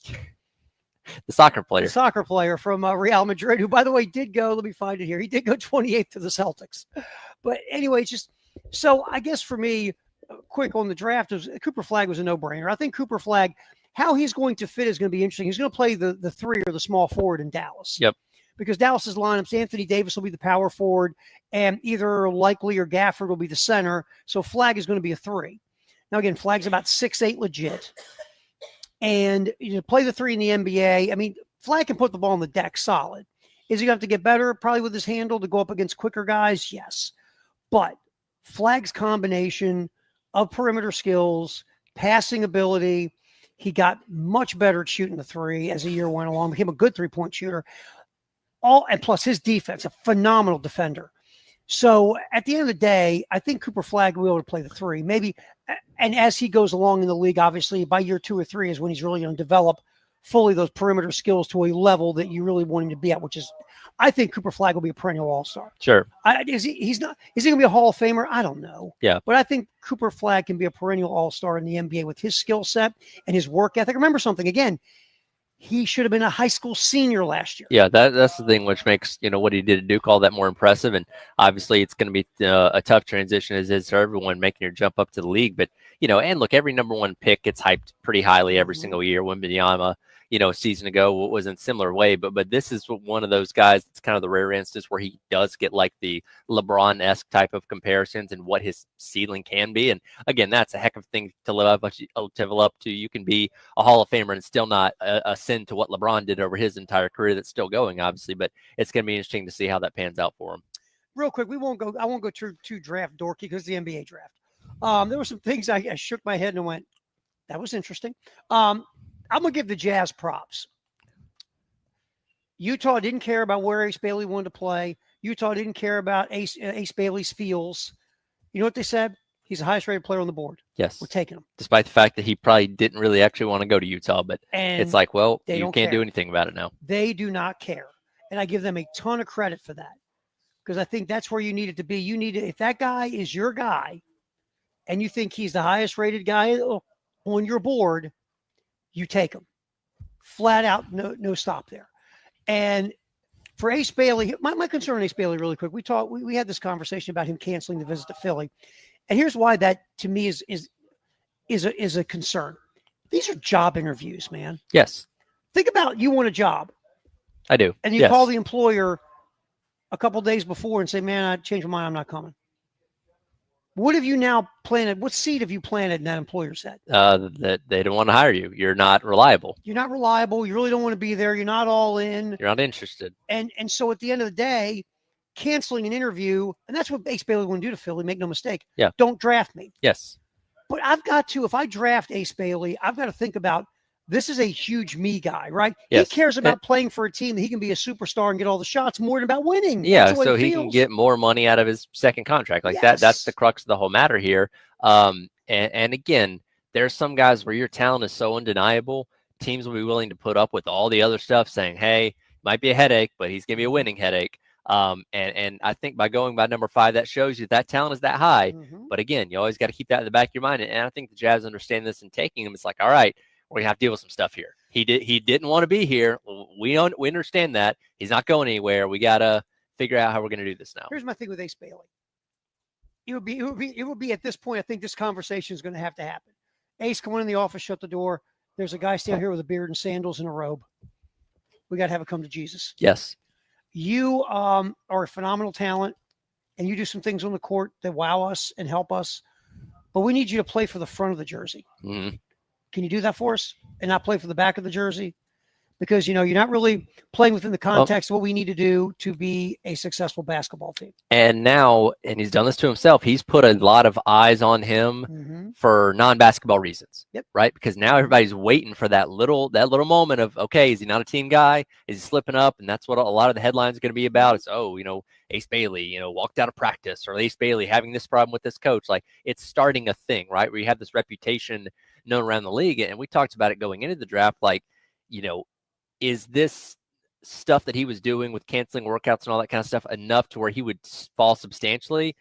The soccer player. the soccer player from Real Madrid, who, by the way, did go, let me find it here. He did go 28th to the Celtics. But anyway, so I guess for me, quick on the draft, Cooper Flagg was a no-brainer. I think Cooper Flagg, how he's going to fit is going to be interesting. He's going to play the 3 or the small forward in Dallas. Yep. Because Dallas's lineups, Anthony Davis will be the power forward, and either Likely or Gafford will be the center. So Flagg is going to be a 3. Now, again, Flagg's about 6'8" legit. And play the 3 in the NBA. Flagg can put the ball on the deck solid. Is he going to have to get better? Probably with his handle to go up against quicker guys? Yes. But Flagg's combination of perimeter skills, passing ability, he got much better at shooting the 3 as the year went along, became a good 3-point shooter. And plus his defense, a phenomenal defender. So at the end of the day, I think Cooper Flagg will be able to play the 3. Maybe, and as he goes along in the league, obviously by year 2 or 3 is when he's really going to develop fully those perimeter skills to a level that you really want him to be at, which is, I think Cooper Flagg will be a perennial all-star. Sure. Is he going to be a Hall of Famer? I don't know. Yeah. But I think Cooper Flagg can be a perennial all-star in the NBA with his skill set and his work ethic. Remember something, again, he should have been a high school senior last year. Yeah, that's the thing which makes, what he did at Duke all that more impressive. And obviously it's going to be a tough transition as is for everyone making your jump up to the league. But, and look, every number 1 pick gets hyped pretty highly every single year. Wembanyama, a season ago was in similar way, but this is one of those guys that's kind of the rare instance where he does get like the LeBron-esque type of comparisons and what his ceiling can be. And again, that's a heck of a thing to live up to. You can be a Hall of Famer and still not a sin to what LeBron did over his entire career that's still going, obviously, but it's going to be interesting to see how that pans out for him. Real quick, I won't go too draft dorky because the NBA draft. There were some things I shook my head and went, that was interesting. I'm going to give the Jazz props. Utah didn't care about where Ace Bailey wanted to play. Utah didn't care about Ace Bailey's feels. You know what they said? He's the highest rated player on the board. Yes. We're taking him. Despite the fact that he probably didn't really actually want to go to Utah, but it's like, well, you can't do anything about it now. They do not care. And I give them a ton of credit for that because I think that's where you need it to be. If that guy is your guy and you think he's the highest rated guy on your board, you take him. Flat out, no stop there. And for Ace Bailey, my concern on Ace Bailey really quick, we had this conversation about him canceling the visit to Philly. And here's why that to me is a concern. These are job interviews, man. Yes. Think about you want a job. I do. And you call the employer a couple days before and say, man, I changed my mind, I'm not coming. What have you now planted? What seed have you planted in that employer's head? That they don't want to hire you. You're not reliable. You're not reliable. You really don't want to be there. You're not all in. You're not interested. And so at the end of the day, canceling an interview, and that's what Ace Bailey want to do to Philly, make no mistake. Yeah. Don't draft me. Yes. But I've got to, if I draft Ace Bailey, I've got to think about This is a huge me guy, right? Yes. He cares about playing for a team that he can be a superstar and get all the shots more than about winning. Yeah, That's the way so it he can feels. get more money out of his second contract. Like that's Yes. the crux of the whole matter here. And again, there's some guys where your talent is so undeniable, teams will be willing to put up with all the other stuff, saying, "Hey, might be a headache, but he's gonna be a winning headache." And I think by going by number 5, that shows you that talent is that high. Mhm. But again, you always got to keep that in the back of your mind. And I think the Jazz understand this and taking him. It's like, all right, we're gonna have to deal with some stuff here. He didn't want to be here. We understand that. He's not going anywhere. We gotta figure out how we're gonna do this now. Here's my thing with Ace Bailey. It would be at this point, I think this conversation is going to have to happen. Ace, come in the office, shut the door. There's a guy standing here with a beard and sandals and a robe. We got to have it come to Jesus. Yes. You are a phenomenal talent, and you do some things on the court that wow us and help us. But we need you to play for the front of the jersey. Mhm. Can you do that for us and not play for the back of the jersey? Because, you're not really playing within the context of what we need to do to be a successful basketball team. And now, and he's done this to himself, he's put a lot of eyes on him Mm-hmm. for non-basketball reasons. Yep. Right? Because now everybody's waiting for that little moment of, okay, is he not a team guy? Is he slipping up? And that's what a lot of the headlines are going to be about. It's, Ace Bailey, walked out of practice, or Ace Bailey having this problem with this coach. Like, it's starting a thing, right? Where you have this reputation known around the league. And we talked about it going into the draft. Like, is this stuff that he was doing with canceling workouts and all that kind of stuff enough to where he would fall substantially?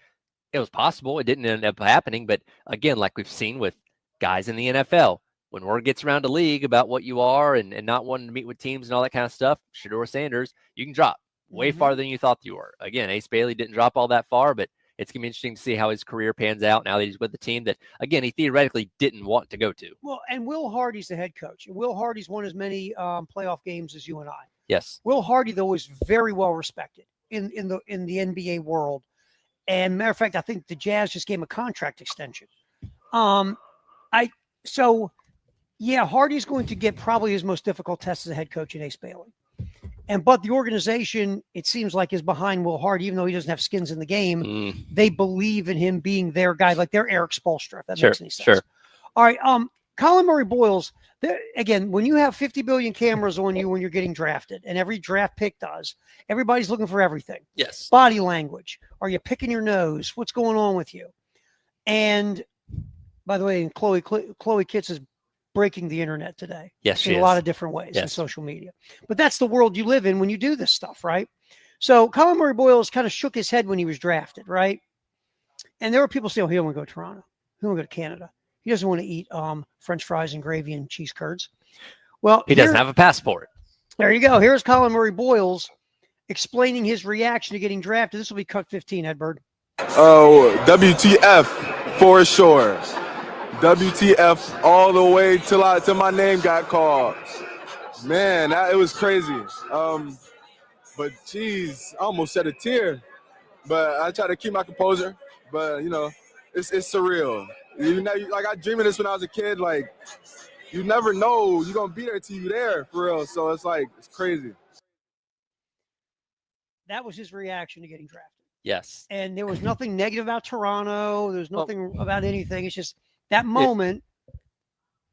It was possible. It didn't end up happening. But again, like we've seen with guys in the NFL, when word gets around the league about what you are and not wanting to meet with teams and all that kind of stuff, Shedeur Sanders, you can drop way Mhm. farther than you thought you were. Again, Ace Bailey didn't drop all that far, but it's going to be interesting to see how his career pans out now that he's with the team that, again, he theoretically didn't want to go to. Well, and Will Hardy's the head coach. And Will Hardy's won as many playoff games as you and I. Yes. Will Hardy, though, is very well respected in the NBA world. And matter of fact, I think the Jazz just gave him a contract extension. Hardy's going to get probably his most difficult test as a head coach in Ace Bailey. But the organization, it seems like, is behind Will Hardy, even though he doesn't have skins in the game. They believe in him being their guy, like they're Eric Spoelstra, if that makes any sense. Sure. All right. Colin Murray Boyles, again, when you have 50 billion cameras on you when you're getting drafted, and every draft pick does, everybody's looking for everything. Yes. Body language. Are you picking your nose? What's going on with you? And by the way, Chloe Kitts is breaking the internet today. Yes, she in is. a lot of different ways in Yes. social media. But that's the world you live in when you do this stuff, right? So Colin Murray Boyles kind of shook his head when he was drafted, right? And there were people saying, he don't want to go to Toronto. He don't want to go to Canada. He doesn't want to eat French fries and gravy and cheese curds. Well, He doesn't have a passport. There you go. Here's Colin Murray Boyles explaining his reaction to getting drafted. This will be cut 15, Edbird. Oh, WTF for sure. WTF all the way till my name got called. Man, it was crazy. But geez, I almost shed a tear. But I try to keep my composure. But it's surreal. Like I dreamed of this when I was a kid. Like you never know you're gonna be there till you're there for real. So it's crazy. That was his reaction to getting drafted. Yes. And there was nothing negative about Toronto. There's nothing about anything. It's just that moment,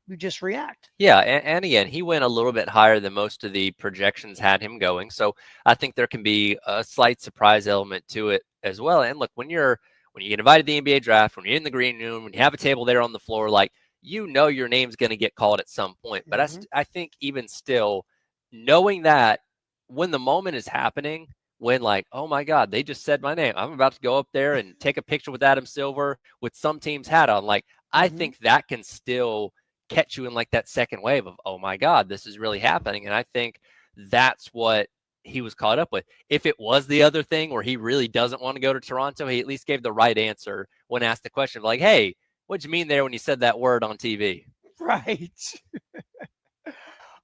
you just react. Yeah, and again, he went a little bit higher than most of the projections had him going. So I think there can be a slight surprise element to it as well. And look, when you get invited to the NBA draft, when you're in the green room, when you have a table there on the floor, like your name's going to get called at some point. But I think even still, knowing that when the moment is happening, when like, oh my God, they just said my name, I'm about to go up there and take a picture with Adam Silver with some team's hat on. Like, I think that can still catch you in like that second wave of, oh my God, this is really happening. And I think that's what he was caught up with. If it was the other thing where he really doesn't want to go to Toronto, he at least gave the right answer when asked the question of like, hey, what'd you mean there when you said that word on TV? Right.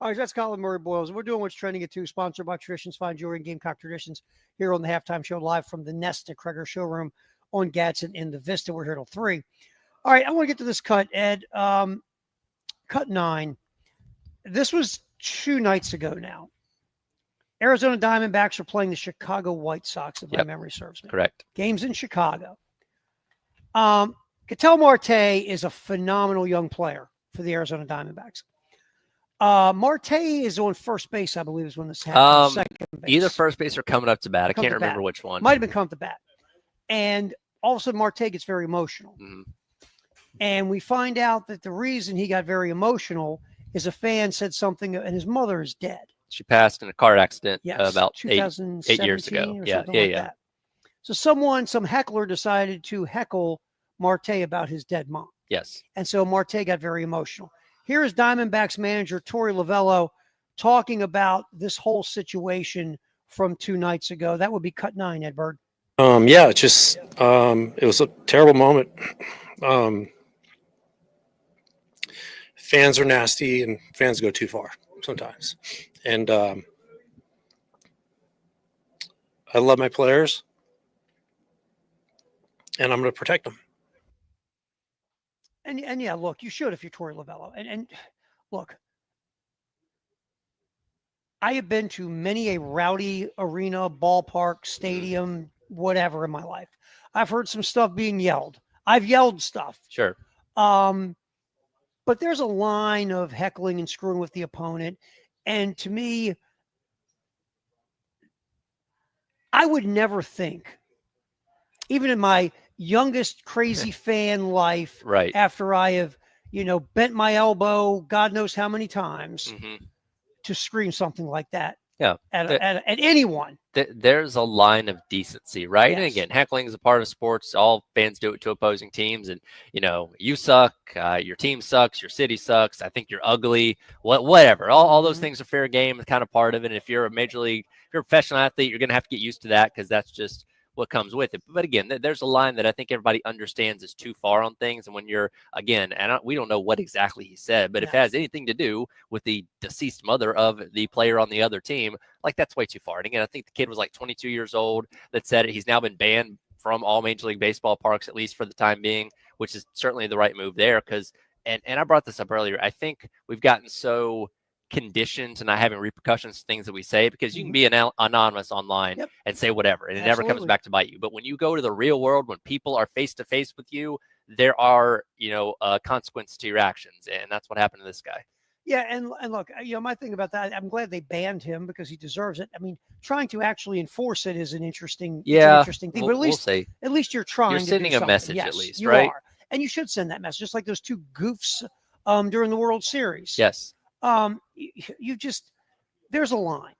All right, that's Colin Murray Boyles. We're doing What's Trending at 2, sponsored by Traditions Fine Jewelry and Gamecock Traditions, here on the Halftime Show, live from the Nest at Kreger Showroom on Gadsden in the Vista. We're here till 3. All right, I want to get to this cut, Ed. Cut 9. This was 2 nights ago now. Arizona Diamondbacks are playing the Chicago White Sox, if my memory serves me. Correct. Game's in Chicago. Ketel Marte is a phenomenal young player for the Arizona Diamondbacks. Marte is on first base, I believe, is when this happened. Second base. Either first base or coming up to bat. I Come can't to remember bat. which one. Might have been come to bat. And all of a sudden, Marte gets very emotional. Mhm. And we find out that the reason he got very emotional is a fan said something, and his mother is dead. She passed in a car accident Yes, about 2017 8 years ago. or Yeah, something yeah, like yeah. that. So some heckler decided to heckle Marte about his dead mom. Yes. And so Marte got very emotional. Here is Diamondbacks manager Torey Lovello talking about this whole situation from 2 nights ago. That would be cut 9, Edberg. Yeah, it's just it was a terrible moment. Fans are nasty and fans go too far sometimes. And I love my players and I'm going to protect them. And yeah, look, you should if you're Torey Lovello. And look, I have been to many a rowdy arena, ballpark, stadium, whatever in my life. I've heard some stuff being yelled. I've yelled stuff. Sure. But there's a line of heckling and screwing with the opponent. And to me, I would never think, even in my youngest crazy fan life, Right. after I have, bent my elbow, God knows how many times, Mhm. to scream something like that Yeah. at anyone. There's a line of decency, right? And Yes. again, heckling is a part of sports. All fans do it to opposing teams, and you suck, your team sucks, your city sucks. I think you're ugly. Whatever. All those Mhm. things are fair game. It's kind of part of it. And if you're a if you're a professional athlete, you're going to have to get used to that because that's just what comes with it. But again, there's a line that I think everybody understands is too far on things. And when you're again, and we don't know what exactly he said, but if it No. has anything to do with the deceased mother of the player on the other team, like that's way too far. And again, I think the kid was like 22 years old that said it. He's now been banned from all Major League Baseball parks, at least for the time being, which is certainly the right move there. Because, and I brought this up earlier, I think we've gotten so conditioned to not having repercussions to things that we say, because you can be anonymous online Yep. and say whatever, and it never comes Absolutely. back to bite you. But when you go to the real world, when people are face to face with you, there are consequences to your actions, and that's what happened to this guy. Yeah, and look, my thing about that, I'm glad they banned him because he deserves it. I mean, trying to actually enforce it is an interesting, it's an interesting thing. But we'll see. at least you're trying. You're to sending do a something. message yes, at least, you right? are. And you should send that message, just like those 2 goofs during the World Series. Yes. You just, there's a line,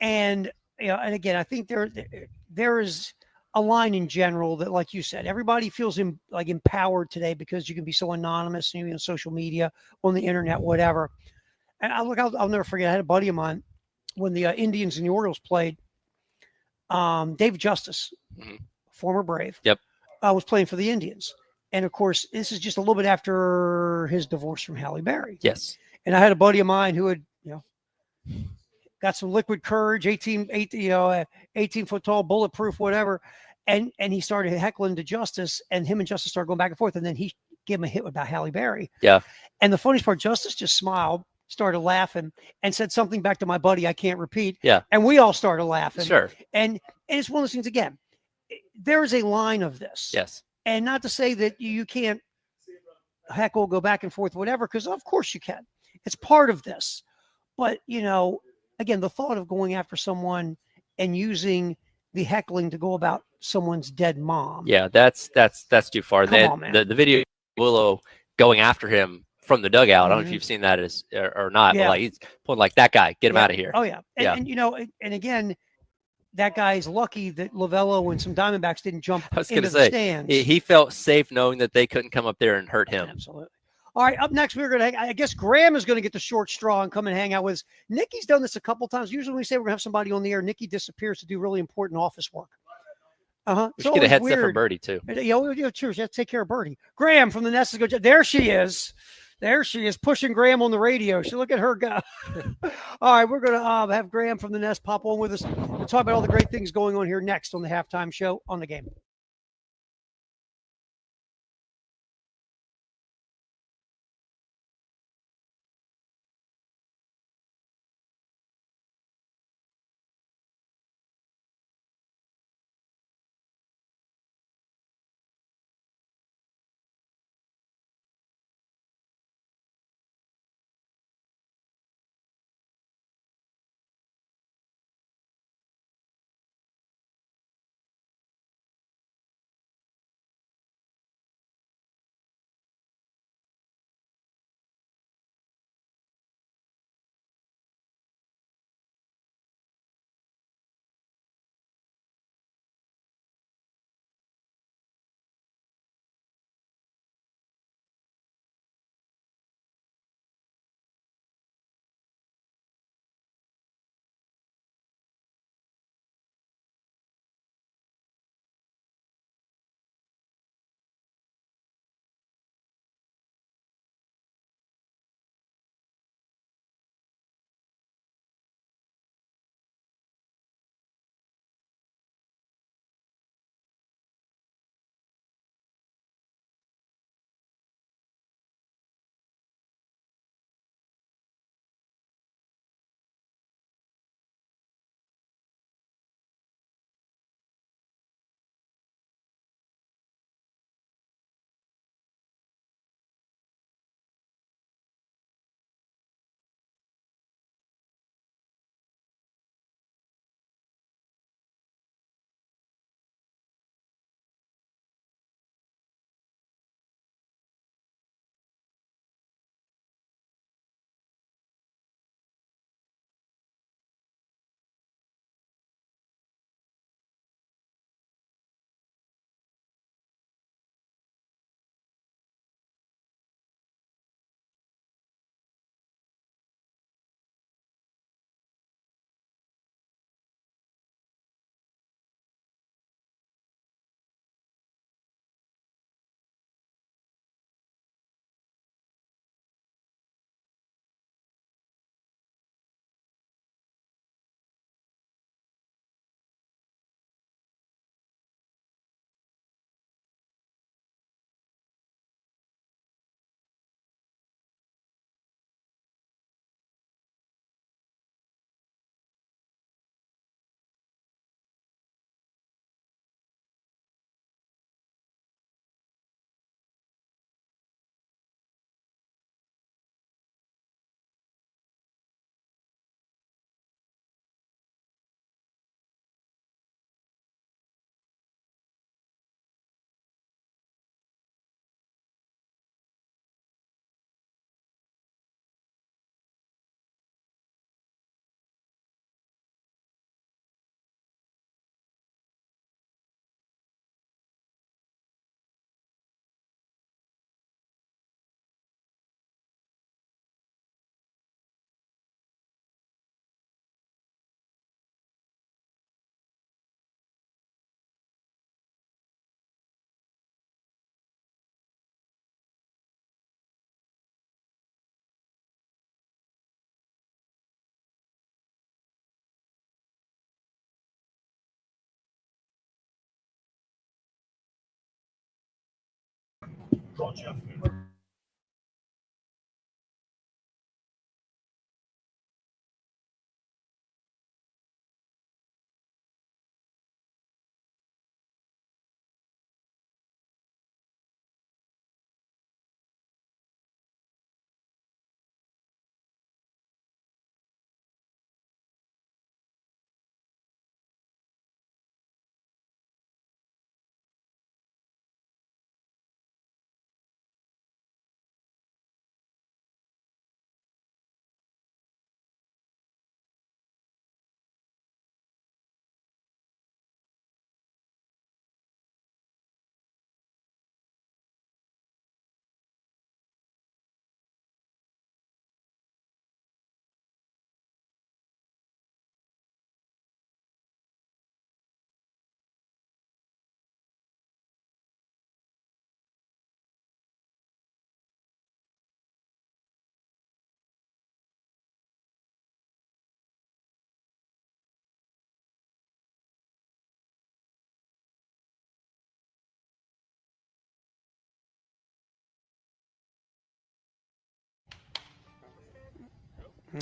and and again, I think there is a line in general that, like you said, everybody feels empowered today because you can be so anonymous and on social media, on the internet, whatever. And I'll never forget. I had a buddy of mine when the Indians and the Orioles played. Dave Justice, former Brave, Yep, was playing for the Indians, and of course, this is just a little bit after his divorce from Halle Berry. Yes. And I had a buddy of mine who had, got some liquid courage, 18-foot tall, bulletproof, whatever. And he started heckling to Justice, and him and Justice started going back and forth. And then he gave him a hit about Halle Berry. Yeah. And the funniest part, Justice just smiled, started laughing, and said something back to my buddy I can't repeat. Yeah. And we all started laughing. Sure. And it's one of those things, again, there is a line of this. Yes. And not to say that you can't heckle, go back and forth, whatever, because of course you can. It's part of this. But, again, the thought of going after someone and using the heckling to go about someone's dead mom. Yeah, that's too far. Come on, man. The video Willow going after him from the dugout. I don't know if Mhm. you've seen that or not. Yeah. But like he's pulling like that guy, get him Yeah. out of here. Oh, yeah. And, Yeah. and again, that guy's lucky that Lovello and some Diamondbacks didn't jump I was into going to the say stands. he felt safe knowing that they couldn't come up there and hurt him. Absolutely. All right, up next, I guess Graham is going to get the short straw and come and hang out with us. Nikki's done this a couple times. Usually when we say we're going to have somebody on the air, Nikki disappears to do really important office work. We should get a headset from Birdie too. Cheers. You have to take care of Birdie. Graham from the Nest is good. There she is. There she is pushing Graham on the radio. She look at her go. All right, we're going to have Graham from the Nest pop on with us. We'll talk about all the great things going on here next on the Halftime Show on The Game.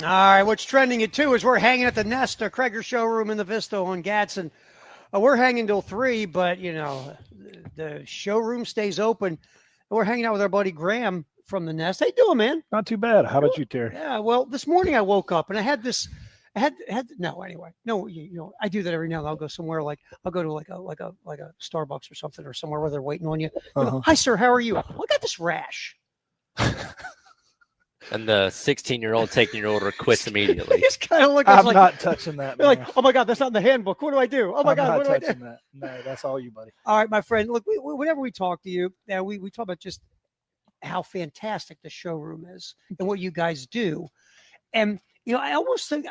All right, what's trending at 2 is we're hanging at the Nest, Kreger showroom in the Vista on Gadsden. We're hanging till 3, but, you know, the showroom stays open. We're hanging out with our buddy Graham from the Nest. How you doing, man? Not too bad. How about you, Terry? Yeah, well, this morning I woke up and I had this. No, I do that every now and then. I'll go somewhere I'll go to like a Starbucks or something or somewhere where they're waiting on you. Hi, sir, how are you? Well, I got this rash. And the 16-year-old taking your order quits immediately. He's kind of looking I'm like, not touching that. they're like, oh my God, that's not in the handbook. What do I do? Oh my God, I'm what not do I do? touching that. No, that's all you, buddy. All right, my friend. Look, whenever we talk to you, we talk about just how fantastic the showroom is and what you guys do. And you know, I almost think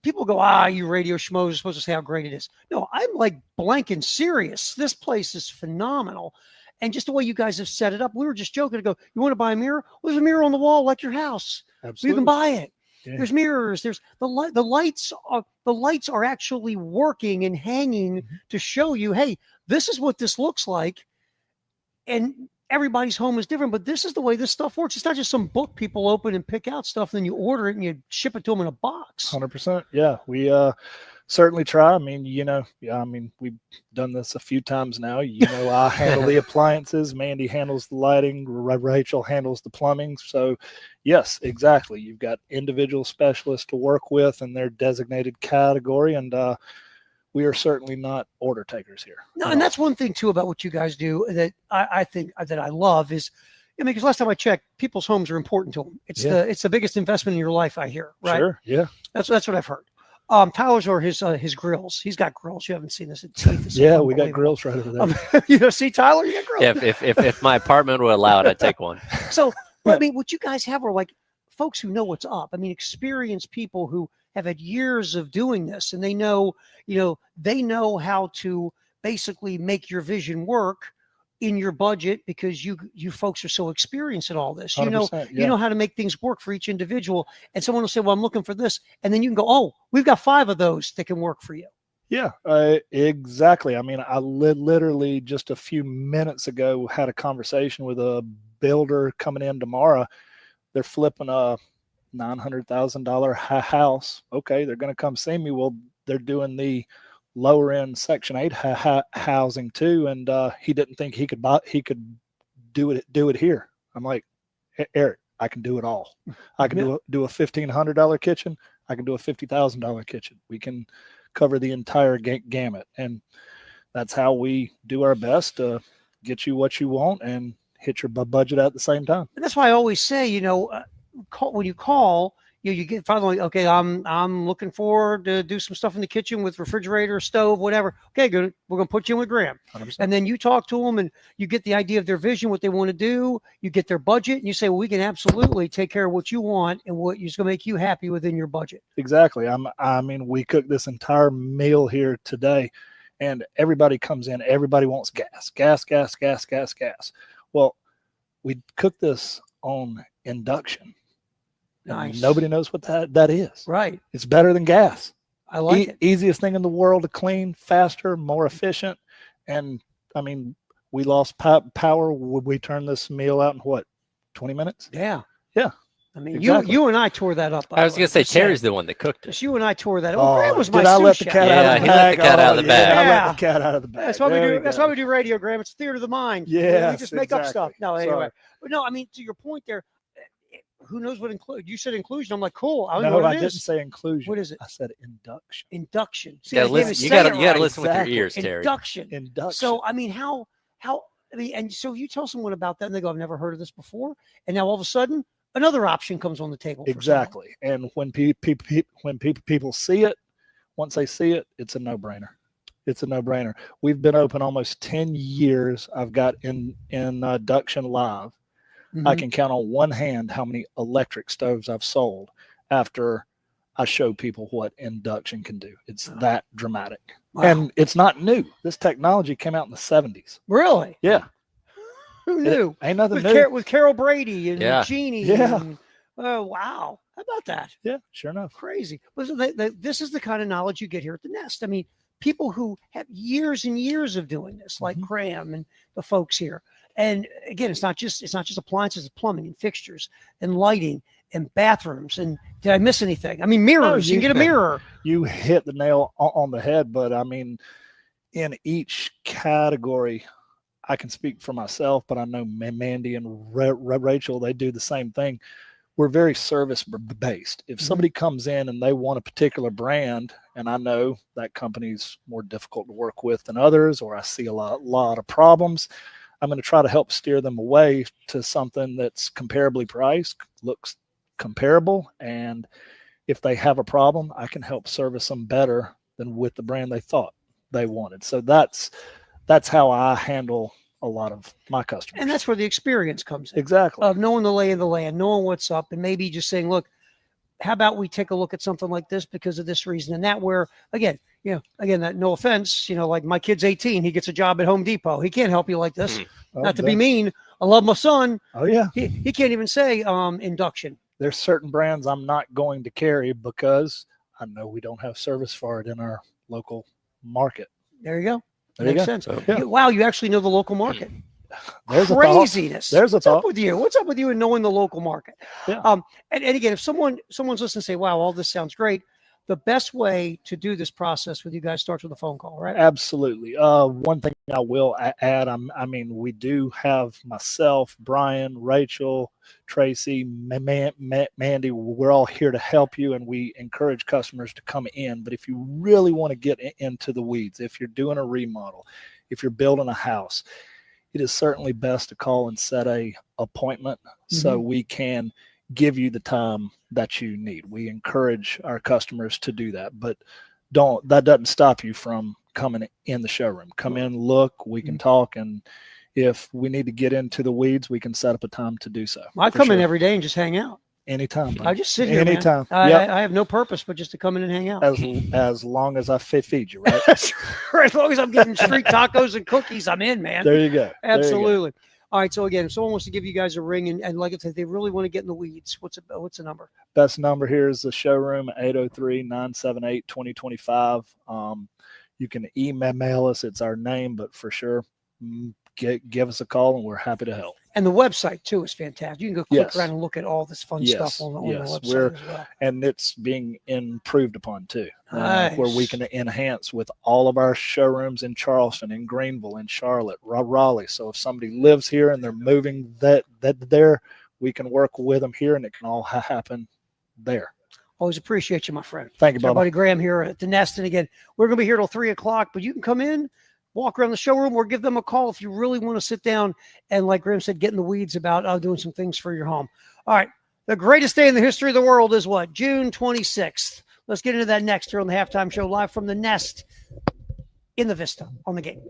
people go, you radio schmoes are supposed to say how great it is. No, I'm like blanking serious. This place is phenomenal. And just the way you guys have set it up, we were just joking to go, you want to buy a mirror? Well, there's a mirror on the wall like your house. Absolutely. You can buy it. Yeah. There's mirrors. There's the lights are actually working and hanging to show you, hey, this is what this looks like. And everybody's home is different, but this is the way this stuff works. It's not just some book people open and pick out stuff, then you order it and you ship it to them in a box. 100%. Yeah, we certainly try. I mean, we've done this a few times now. I handle the appliances. Mandy handles the lighting. Rachel handles the plumbing. So, yes, exactly. You've got individual specialists to work with in their designated category, and we are certainly not order takers here. No, and that's one thing too about what you guys do that I think that I love is, because last time I checked, people's homes are important to them. It's the biggest investment in your life, I hear. Right? Sure. Yeah. That's what I've heard. Tyler's or his grills. He's got grills. You haven't seen this. Yeah, we got grills right over there. See, Tyler, you got grills. Yeah, if my apartment would allow it, I'd take one. So, I mean, what you guys have are like folks who know what's up. I mean, experienced people who have had years of doing this, and they know how to basically make your vision work in your budget because you folks are so experienced at all this. You know how to make things work for each individual. And someone will say, well, I'm looking for this. And then you can go, oh, we've got 5 of those that can work for you. Yeah, exactly. I mean, I literally just a few minutes ago had a conversation with a builder coming in tomorrow. They're flipping a $900,000 house. Okay, they're going to come see me. Well, they're doing the lower end Section 8 housing too, and he didn't think he could do it here. I'm like, Eric, I can do it all. I can do a $1,500 kitchen. I can do a $50,000 kitchen. We can cover the entire gamut, and that's how we do our best to get you what you want and hit your budget at the same time. And that's why I always say, when you call, you get finally, okay, I'm looking forward to do some stuff in the kitchen with refrigerator, stove, whatever. Okay, good. We're going to put you in with Graham. 100%. And then you talk to them and you get the idea of their vision, what they want to do. You get their budget and you say, well, we can absolutely take care of what you want and what is going to make you happy within your budget. Exactly. I mean, we cooked this entire meal here today and everybody comes in. Everybody wants gas. Well, we cooked this on induction. Nice. Nobody knows what that is. Right. It's better than gas. I like it. Easiest thing in the world to clean, faster, more efficient. And I mean, We lost power. Would we turn this meal out in what, 20 minutes? Yeah. Yeah. I mean, Exactly. you and I tore that up. by I was the going way, to say just saying. Terry's the one that cooked it. Just you and I tore that. Oh, Graham was my did I sous let the chef. cat out of the Yeah, he let bag? the cat out of the Yeah, bag. I let Yeah. the cat out of the bag. That's why we There do. we That's go. why we do radio, Graham. It's theater of the mind. we Yes, just make up stuff. exactly. No, anyway. Sorry. But no, I mean, to your point there, who knows what include? You said inclusion. I'm like, cool. I don't know No, what I it didn't is. say inclusion. What is it? I said induction. Induction. See, You I gotta can't listen, even you say gotta, it you gotta right. listen with Exactly. your ears, Terry. Induction. Induction. So I mean, how? I mean, and so you tell someone about that, and they go, "I've never heard of this before," and now all of a sudden, another option comes on the table. For someone. Exactly. And when people see it, once they see it, it's a no-brainer. It's a no-brainer. We've been open almost 10 years. I've got in Induction Live. I Mhm. can count on one hand how many electric stoves I've sold after I show people what induction can do. It's that dramatic. Wow. And it's not new. This technology came out in the 70s. Really? Yeah. Who knew? Ain't nothing With, new. with Carol Brady and Yeah. Jeannie. Yeah. And, oh, wow. How about that? Yeah, sure enough. Crazy. But so this is the kind of knowledge you get here at the Nest. I mean, people who have years and years of doing this, like Mhm. Graham and the folks here. And again, it's not just appliances, it's plumbing and fixtures and lighting and bathrooms. And did I miss anything? I mean, mirrors. You can get a mirror. You hit the nail on the head, but I mean, in each category, I can speak for myself, but I know Mandy and Rachel, they do the same thing. We're very service based. If somebody comes in and they want a particular brand, and I know that company's more difficult to work with than others, or I see a lot of problems, I'm going to try to help steer them away to something that's comparably priced, looks comparable, and if they have a problem, I can help service them better than with the brand they thought they wanted. So that's how I handle a lot of my customers. And that's where the experience comes in. exactly. Of knowing the lay of the land, knowing what's up, and maybe just saying, look, how about we take a look at something like this because of this reason and that, where again, that no offense, like my kid's 18, he gets a job at Home Depot. He can't help you like this. Not to be mean. I love my son. Oh yeah. He can't even say induction. There's certain brands I'm not going to carry because I know we don't have service for it in our local market. There you go. There you Makes go. sense. Yeah. Wow, you actually know the local market. There's a thought. Craziness. There's a What's up thought. with you? What's up with you in knowing the local market? Yeah. And again, if someone's listening and say, wow, all this sounds great, the best way to do this process with you guys starts with a phone call, right? Absolutely. One thing I will add, I mean, we do have myself, Brian, Rachel, Tracy, Mandy. We're all here to help you, and we encourage customers to come in. But if you really want to get into the weeds, if you're doing a remodel, if you're building a house, it is certainly best to call and set a appointment so we can give you the time that you need. We encourage our customers to do that, but that doesn't stop you from coming in the showroom. Come in, look, we can talk, and if we need to get into the weeds, we can set up a time to do so. I come in every day and just hang out. Anytime. I just sit here. Anytime. Man. Yep. I have no purpose but just to come in and hang out. As long as I feed you, right? As long as I'm getting street tacos and cookies, I'm in, man. There you go. Absolutely. All right. So again, if someone wants to give you guys a ring and like I said, they really want to get in the weeds, what's the number? Best number here is the showroom, 803-978-2025. You can email us. It's our name, but for sure, give us a call and we're happy to help. And the website too is fantastic. You can go click Yes. around and look at all this fun stuff on the website We're, as well. and it's being improved upon too, Nice. where we can enhance with all of our showrooms in Charleston, in Greenville, in Charlotte, Raleigh. So if somebody lives here and they're moving that there, we can work with them here, and it can all happen there. Always appreciate you, my friend. Thank you, It's our Bubba. buddy Graham here at the Nest. And again, we're going to be here till 3:00, but you can come in, walk around the showroom, or give them a call if you really want to sit down and, like Graham said, get in the weeds about doing some things for your home. All right. The greatest day in the history of the world is what? June 26th. Let's get into that next here on the Halftime Show, live from the Nest in the Vista on the Game.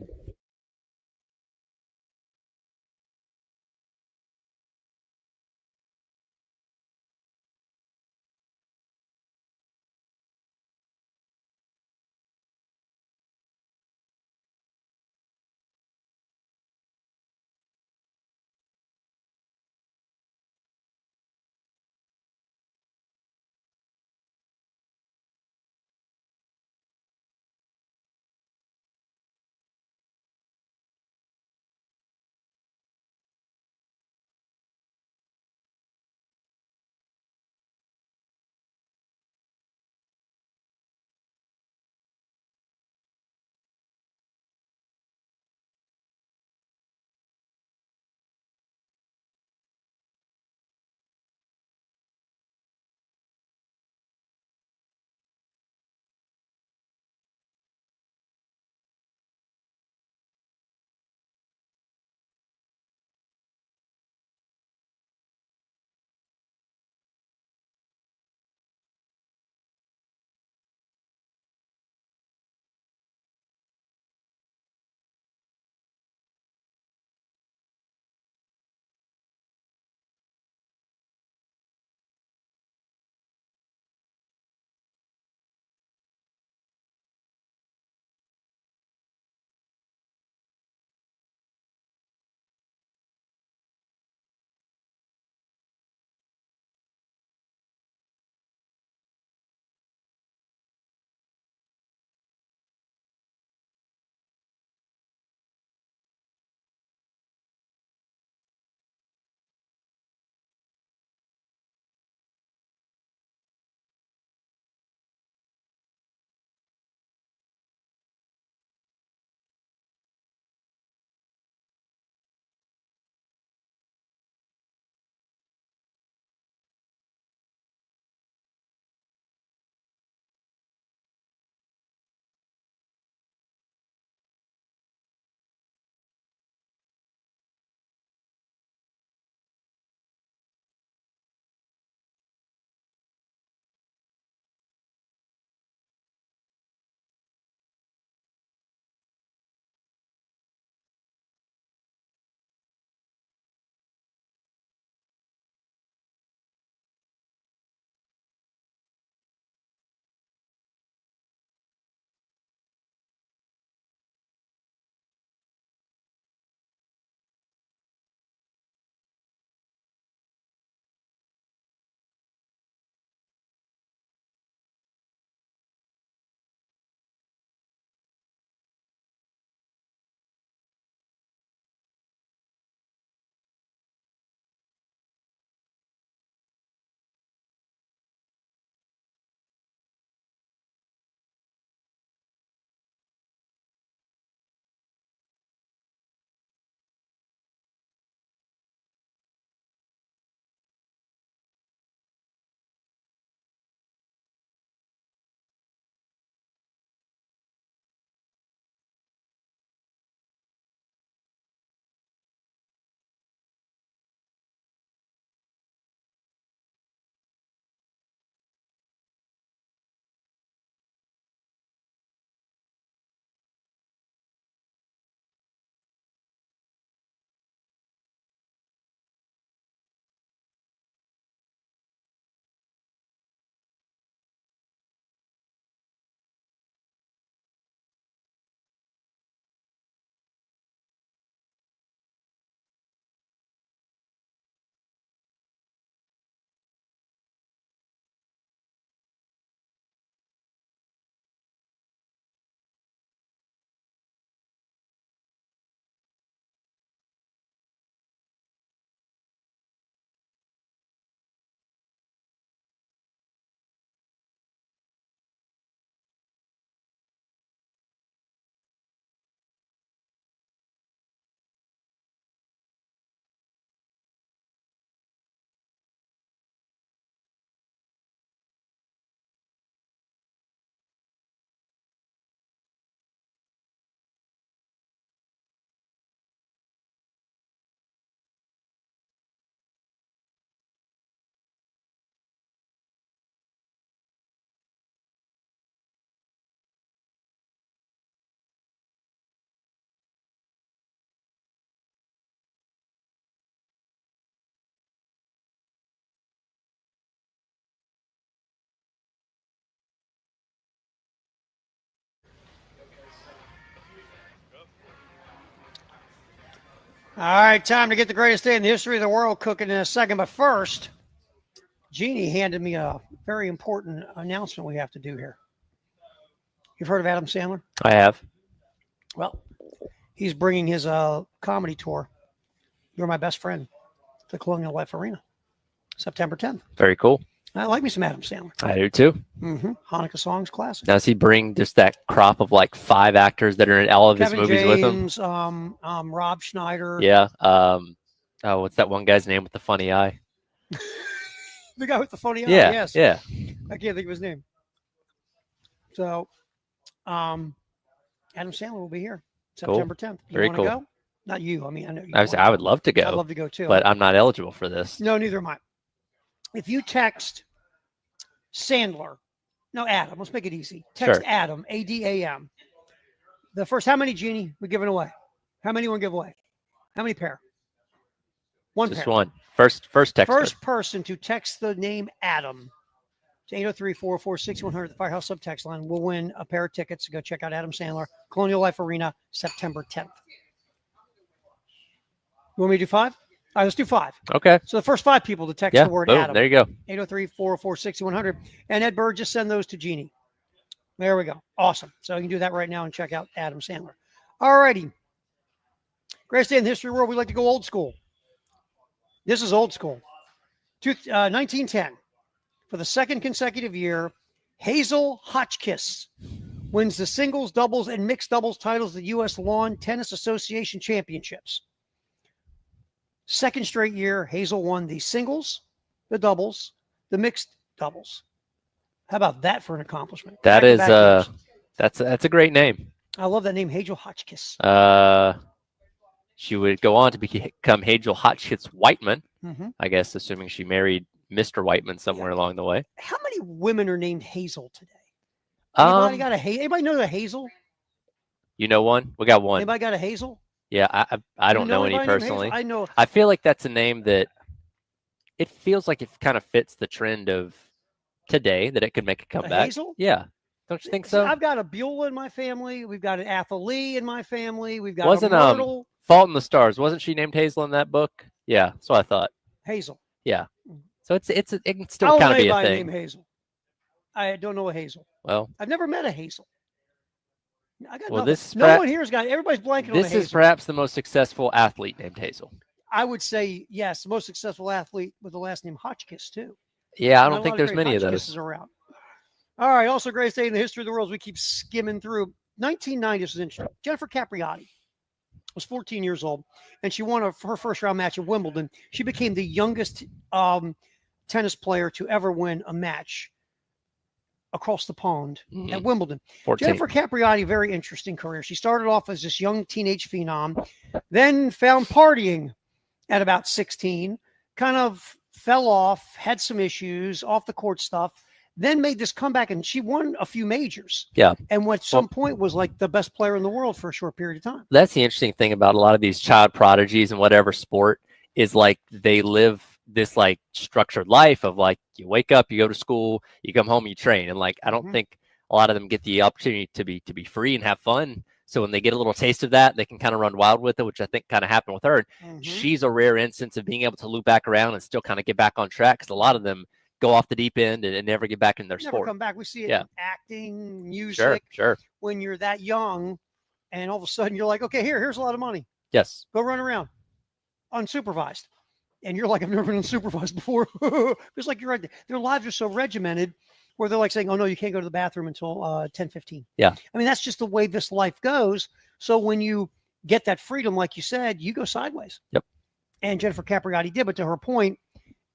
All right, time to get the greatest day in the history of the world cooking in a second. But first, Jeannie handed me a very important announcement we have to do here. You've heard of Adam Sandler? I have. Well, he's bringing his comedy tour, You're My Best Friend, to Colonial Life Arena, September 10th. Very cool. I like me some Adam Sandler. I do too. Hanukkah songs classic. Now, does he bring just that crop of like 5 actors that are in all of his Kevin movies with him? James, Rob Schneider. Yeah. Oh, what's that one guy's name with the funny eye? The guy with the funny eye. Yeah. Yes. Yeah. I can't think of his name. So, Adam Sandler will be here September 10th. You Very wanna cool. Go? Not you. I mean, I know you. I would love to go. I'd love to go too. But I'm not eligible for this. No, neither am I. If you text Sandler, no, Adam, let's make it easy. Text Sure. Adam, ADAM. The first, how many, Jeannie, we giving away? How many want to give away? How many pair? One Just pair. one. First texter. First person to text the name Adam to 803-446-100, the Firehouse Subtext line, will win a pair of tickets to go check out Adam Sandler, Colonial Life Arena, September 10th. You want me to do 5? All right, let's do 5. Okay. So the first 5 people to text Yeah. the word Boom. Adam. There you go. 803-446-100. And Ed Bird, just send those to Jeannie. There we go. Awesome. So you can do that right now and check out Adam Sandler. All righty. Greatest day in the history of the world. We like to go old school. This is old school. 1910. For the second consecutive year, Hazel Hotchkiss wins the singles, doubles, and mixed doubles titles of the U.S. Lawn Tennis Association Championships. Second straight year, Hazel won the singles, the doubles, the mixed doubles. How about that for an accomplishment? That is Back-to-back years. that's a great name. I love that name, Hazel Hotchkiss. She would go on to become Hazel Hotchkiss Whiteman, Mm-hmm. I guess, assuming she married Mr. Whiteman somewhere along the way. How many women are named Hazel today? Anybody got a Anybody know a Hazel? You know one? We got one. Anybody got a Hazel? Yeah, I don't know any anybody named Hazel? personally. I know. I feel like that's a name that it feels like it kind of fits the trend of today that it could make a comeback. Hazel? Yeah. Don't you think See, so? I've got a Beulah in my family. We've got an Athalie in my family. We've got Wasn't, a Myrtle. Fault in the Stars. Wasn't she named Hazel in that book? Yeah, that's what I thought. Hazel. Yeah. So it can I still don't kind know of be a anybody thing. named Hazel. I don't know a Hazel. Well, I've never met a Hazel. I got Well, nothing. this is No perha- one here's got. Everybody's blanking on a this Hazel. is perhaps the most successful athlete named Hazel. I would say yes, the most successful athlete with the last name Hotchkiss too. Yeah, I Not don't a think lot there's great many of Hotchkisses those. around. All right, also greatest day in the history of the world as we keep skimming through. 1990, this is interesting. Jennifer Capriati was 14 years old, and she won her first round match at Wimbledon. She became the youngest tennis player to ever win a match across the pond at Wimbledon. 14. Jennifer Capriati, very interesting career. She started off as this young teenage phenom, then found partying at about 16, kind of fell off, had some issues, off the court stuff, then made this comeback, and she won a few majors. Yeah. And at some point was like the best player in the world for a short period of time. That's the interesting thing about a lot of these child prodigies in whatever sport is like they live this like structured life of like you wake up, you go to school, you come home, you train. And like I don't think a lot of them get the opportunity to be free and have fun. So when they get a little taste of that, they can kind of run wild with it, which I think kind of happened with her. She's a rare instance of being able to loop back around and still kind of get back on track because a lot of them go off the deep end and never get back in their Never sport. come back. We see it Yeah. in acting, music. Sure. When you're that young, and all of a sudden you're like, okay, here's a lot of money. Yes. Go run around unsupervised. And you're like, I've never been unsupervised before. It's like you're right. Their lives are so regimented where they're like saying, oh, no, you can't go to the bathroom until 10:15. Yeah. I mean, that's just the way this life goes. So when you get that freedom, like you said, you go sideways. Yep. And Jennifer Capriati did. But to her point,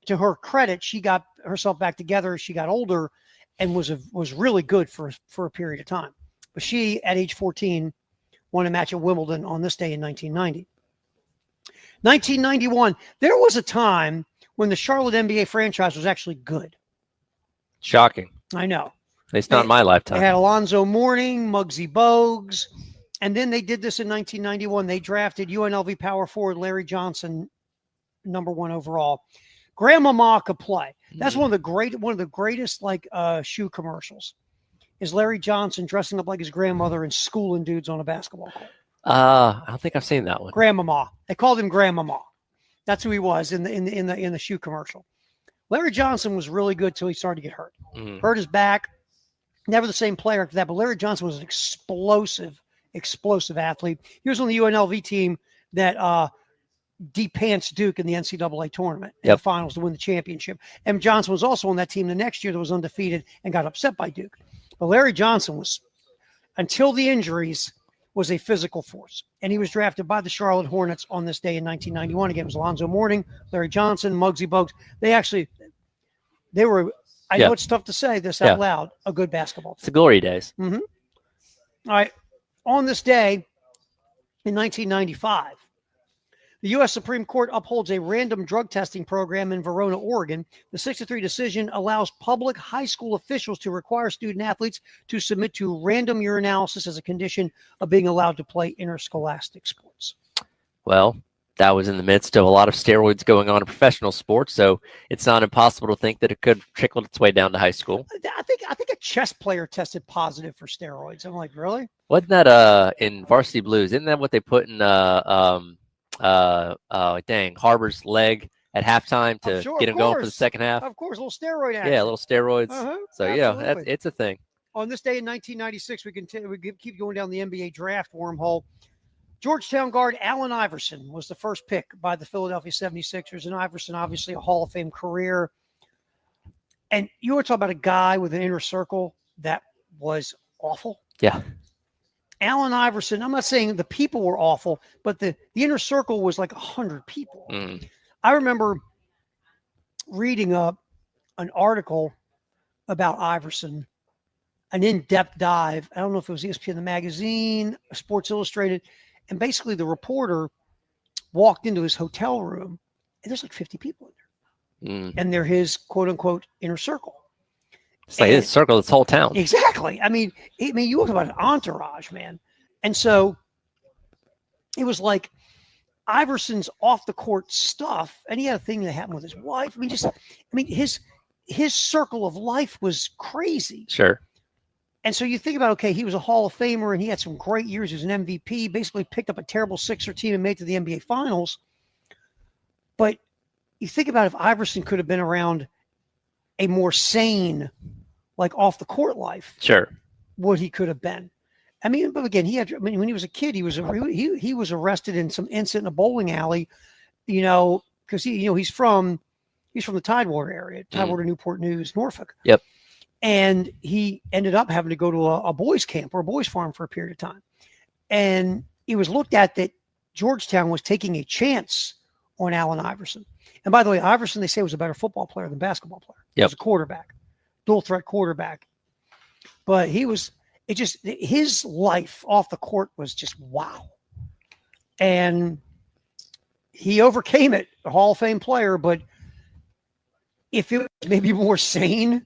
to her credit, she got herself back together. She got older and was really good for a period of time. But she, at age 14, won a match at Wimbledon on this day in 1990. 1991, there was a time when the Charlotte NBA franchise was actually good. Shocking. I know. At least not in my They lifetime. had Alonzo Mourning, Muggsy Bogues, and then they did this in 1991. They drafted UNLV power forward Larry Johnson, #1 overall. Grandmama could play. That's one of the greatest like shoe commercials. Is Larry Johnson dressing up like his grandmother and schooling dudes on a basketball court. I don't think I've seen that one. Grandmama. They called him Grandmama. That's who he was in the shoe commercial. Larry Johnson was really good till he started to get hurt. Mhm. Hurt his back. Never the same player after that. But Larry Johnson was an explosive athlete. He was on the UNLV team that de-pants Duke in the NCAA tournament in the finals to win the championship. And Johnson was also on that team the next year that was undefeated and got upset by Duke. But Larry Johnson was, until the injuries, was a physical force. And he was drafted by the Charlotte Hornets on this day in 1991. Again, it was Alonzo Mourning, Larry Johnson, Muggsy Bogues. They were, I know it's tough to say this out loud, a good basketball team. It's the glory days. Mm-hmm. All right. On this day in 1995, the U.S. Supreme Court upholds a random drug testing program in Verona, Oregon. The 6-3 decision allows public high school officials to require student athletes to submit to random urinalysis as a condition of being allowed to play interscholastic sports. Well, that was in the midst of a lot of steroids going on in professional sports, so it's not impossible to think that it could trickle its way down to high school. I think a chess player tested positive for steroids. I'm like, really? Wasn't that in Varsity Blues? Isn't that what they put in Harbor's leg at halftime to get him going for the second half? Of course, a little steroid action. Yeah, a little steroids. So absolutely. it's a thing. On this day in 1996, we keep going down the NBA draft wormhole. Georgetown guard Allen Iverson was the first pick by the Philadelphia 76ers, and Iverson, obviously a Hall of Fame career. And you were talking about a guy with an inner circle that was awful. Yeah. Allen Iverson, I'm not saying the people were awful, but the inner circle was like 100 people. I remember reading an article about Iverson, an in-depth dive. I don't know if it was ESPN the magazine, Sports Illustrated, and basically the reporter walked into his hotel room, and there's like 50 people in there. And they're his quote-unquote inner circle. It's like his circle, this whole town. Exactly. I mean, you talk about an entourage, man. And so it was like Iverson's off the court stuff, and he had a thing that happened with his wife. His circle of life was crazy. Sure. And so you think about, okay, he was a Hall of Famer, and he had some great years. He was an MVP, basically picked up a terrible Sixer team and made it to the NBA Finals. But you think about if Iverson could have been around a more sane, like off the court life. Sure. What he could have been. But again, when he was a kid, he was arrested in some incident in a bowling alley, because he's from the Tidewater area, Tidewater, Newport News, Norfolk. Yep. And he ended up having to go to a boys' camp or a boys' farm for a period of time. And it was looked at that Georgetown was taking a chance on Allen Iverson. And by the way, Iverson, they say, was a better football player than basketball player. He was a quarterback, dual threat quarterback. But his life off the court was just wow. And he overcame it, a Hall of Fame player. But if it was maybe more sane,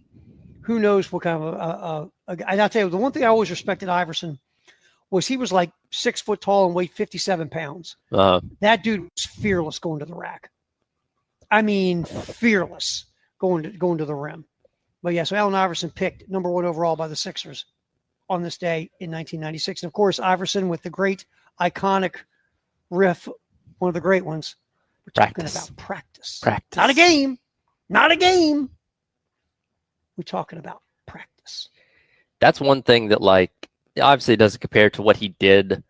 who knows what kind of and I'll tell you, the one thing I always respected Iverson was he was like 6 foot tall and weighed 57 pounds. That dude was fearless going to the rack. Fearless going to the rim. But yeah, so Allen Iverson picked number 1 overall by the Sixers on this day in 1996. And of course, Iverson with the great iconic riff, one of the great ones. We're talking about practice. Not a game. Not a game. We're talking about practice. That's one thing that, obviously doesn't compare to what he did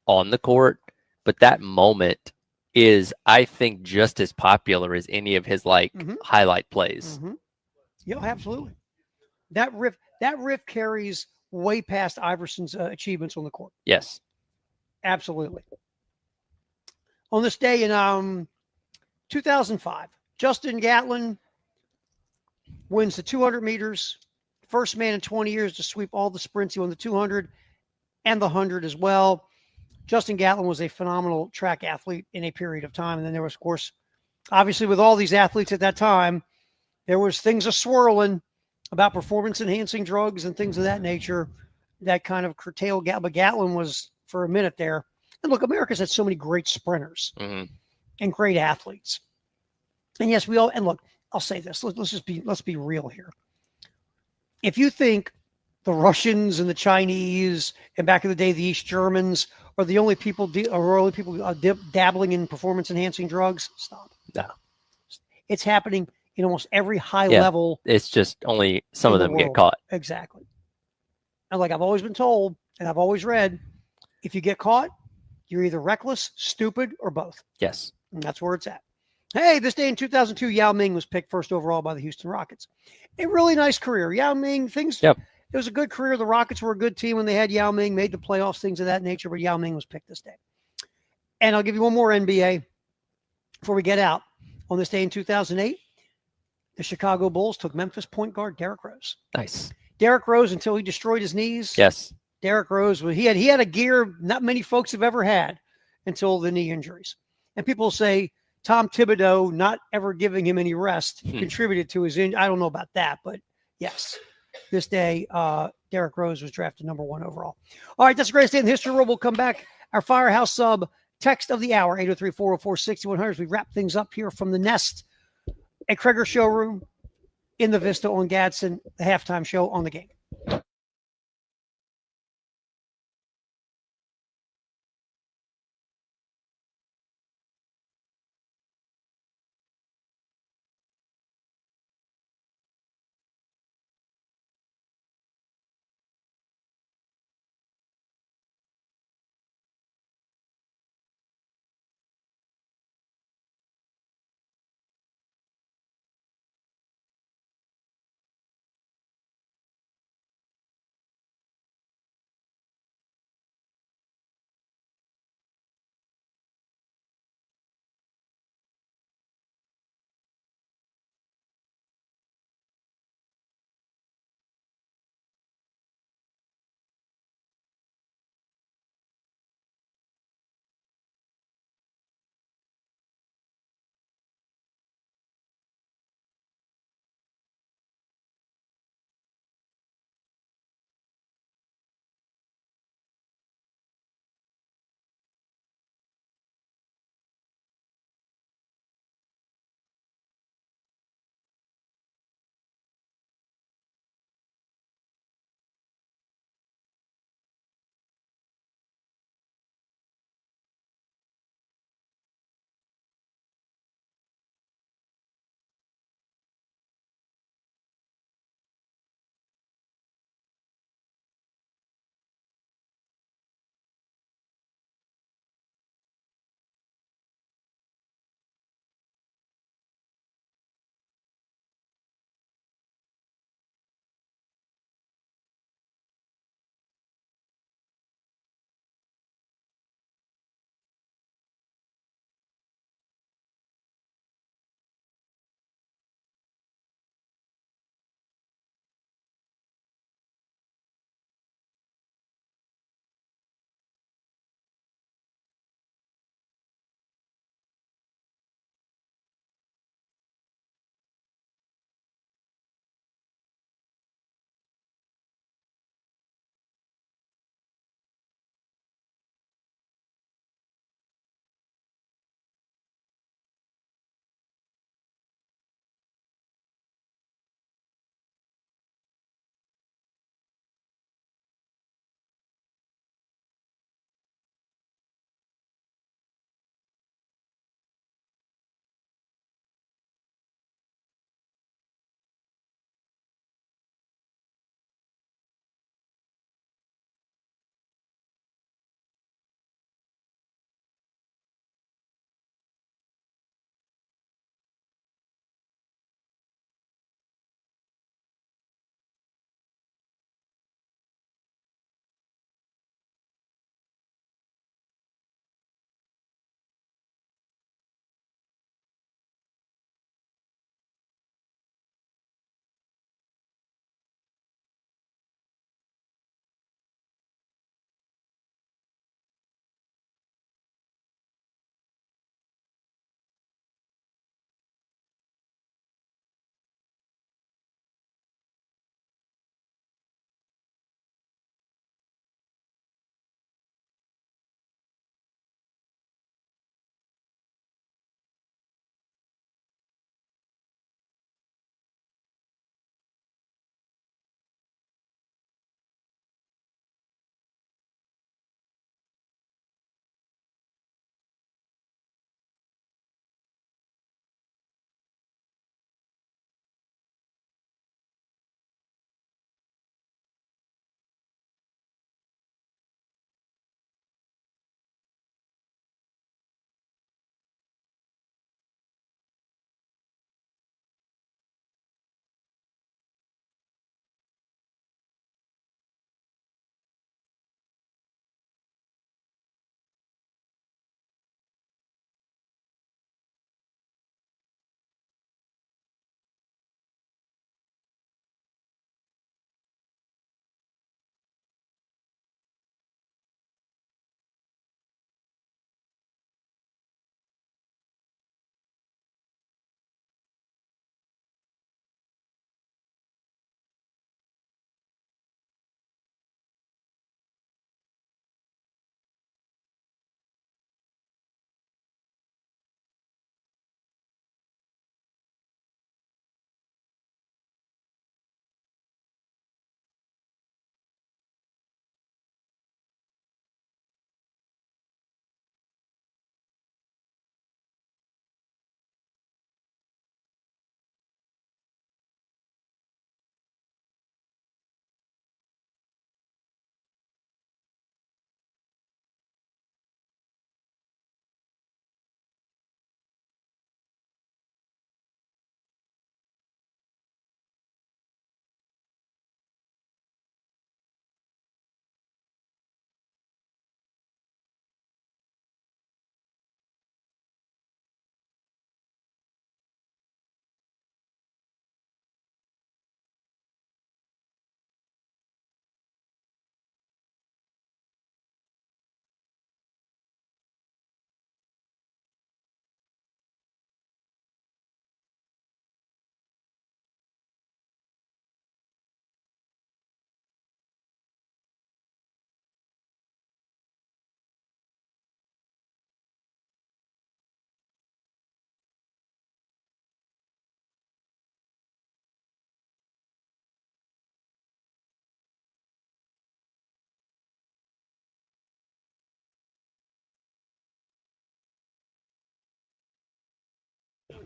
on the court, but that moment is, I think, just as popular as any of his highlight plays. Yeah, absolutely. That riff carries way past Iverson's achievements on the court. Yes. Absolutely. On this day in 2005, Justin Gatlin wins the 200 meters. First man in 20 years to sweep all the sprints. He won the 200 and the 100 as well. Justin Gatlin was a phenomenal track athlete in a period of time. And then there was, of course, obviously with all these athletes at that time, there was things swirling about performance-enhancing drugs and things of that nature that kind of curtailed Gatlin. But Gatlin was, for a minute there. And look, America's had so many great sprinters and great athletes. And yes, and look, I'll say this. Let's be real here. If you think the Russians and the Chinese, and back in the day, the East Germans are the only people dabbling in performance enhancing drugs. Stop. No. It's happening in almost every high Yeah. level. It's just only some in of the them get world. caught. Exactly. And like I've always been told, and I've always read, if you get caught, you're either reckless, stupid, or both. Yes. And that's where it's at. Hey, this day in 2002, Yao Ming was picked first overall by the Houston Rockets. A really nice career. Yao Ming, it was a good career. The Rockets were a good team when they had Yao Ming, made the playoffs, things of that nature, but Yao Ming was picked this day. And I'll give you one more NBA before we get out. On this day in 2008, the Chicago Bulls took Memphis point guard Derrick Rose. Nice. Derrick Rose, until he destroyed his knees. Yes. Derrick Rose, he had a gear not many folks have ever had until the knee injuries. And people say Tom Thibodeau not ever giving him any rest contributed to his injury. I don't know about that, but yes, this day, Derrick Rose was drafted number 1 overall. All right, that's the greatest day in the history of the world. We'll come back. Our Firehouse Sub text of the hour, 803-404-6100, as we wrap things up here from the Nest at Kreger Showroom in the Vista on Gadsden, the halftime show on the Game.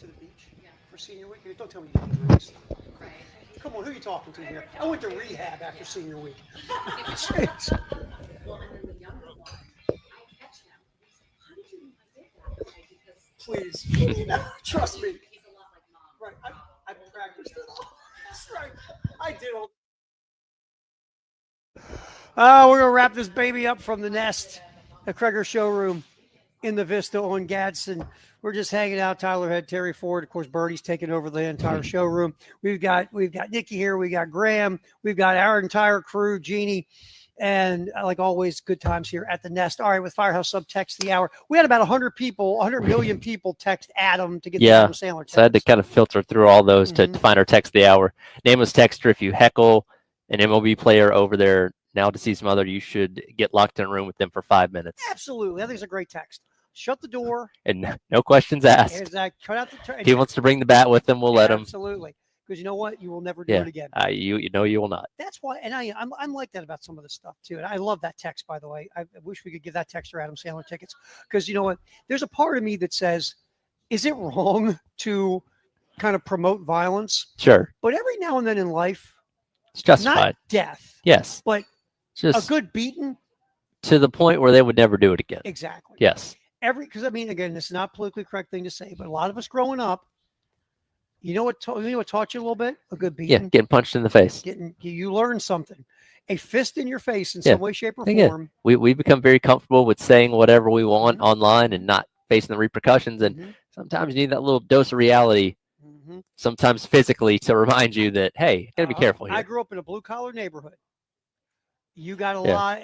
to the beach for senior week? Don't tell me you didn't drink. Come on, who are you talking to here? I went to rehab after senior week. Jeez. Please, trust me. Right, I practiced it all. That's right. I did all. We're gonna wrap this baby up from the Nest, the Kreger Showroom in the Vista on Gadsden. We're just hanging out. Tyler Head, Terry Ford, of course. Bertie's taking over the entire showroom. We've got Nikki here. We got Graham. We've got our entire crew, Jeannie, and like always, good times here at the Nest. All right, with Firehouse Sub text the hour. We had about 100 million people text Adam to get the Adam Sandler text. So I had to kind of filter through all those to find our text of the hour. Nameless texter, if you heckle an MLB player over there now to see some other, you should get locked in a room with them for 5 minutes. Absolutely. I think it's a great text. Shut the door. And no questions asked. Exactly. Cut out the If he wants to bring the bat with him, we'll let him. Absolutely. Because you know what? You will never do it again. You know you will not. That's why, and I'm like that about some of this stuff too. And I love that text, by the way. I wish we could give that texter Adam Sandler tickets, because you know what? There's a part of me that says, is it wrong to kind of promote violence? Sure. But every now and then in life, It's justified. not death, Yes. but Just a good beating. to the point where they would never do it again. Exactly. Yes. Because I mean, again, this is not a politically correct thing to say, but a lot of us growing up, you know what taught you a little bit? A good beating. Yeah. Getting punched in the face. You learn something. A fist in your face in some way, shape, or Again, form. we become very comfortable with saying whatever we want online and not facing the repercussions. And sometimes you need that little dose of reality, sometimes physically, to remind you that, hey, you got to be careful here. I grew up in a blue collar neighborhood. You got a lot.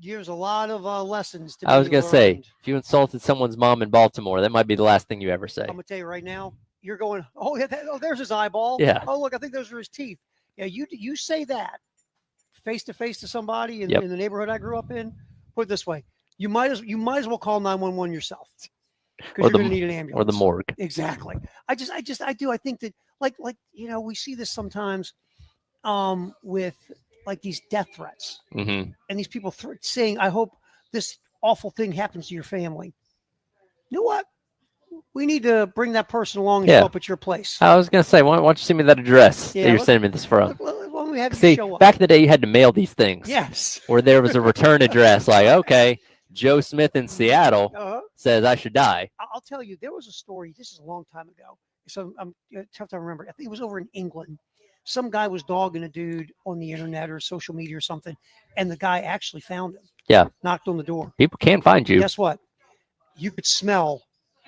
There's a lot of lessons to be I was going to say, learned. if you insulted someone's mom in Baltimore, that might be the last thing you ever say. I'm gonna tell you right now. You're going, oh yeah, there's his eyeball. Yeah. Oh look, I think those are his teeth. Yeah, you say that face to face to somebody in the neighborhood I grew up in. Put it this way, you might as well call 911 yourself, because you're going to need an ambulance or the morgue. Exactly. I think that like we see this sometimes with like these death threats Mm-hmm. and these people saying, I hope this awful thing happens to your family. You know what? We need to bring that person along and show up at your place. I was going to say, why don't you send me that address that you're look- sending me this from? Why don't we have you See, show up? back in the day, you had to mail these things. Yes. Where there was a return address, like, okay, Joe Smith in Seattle Uh-huh. says I should die. I'll tell you, there was a story. This is a long time ago, so I'm tough to remember. I think it was over in England. Some guy was dogging a dude on the internet or social media or something, and the guy actually found him. Yeah. Knocked on the door. People can find you. Guess what? You could smell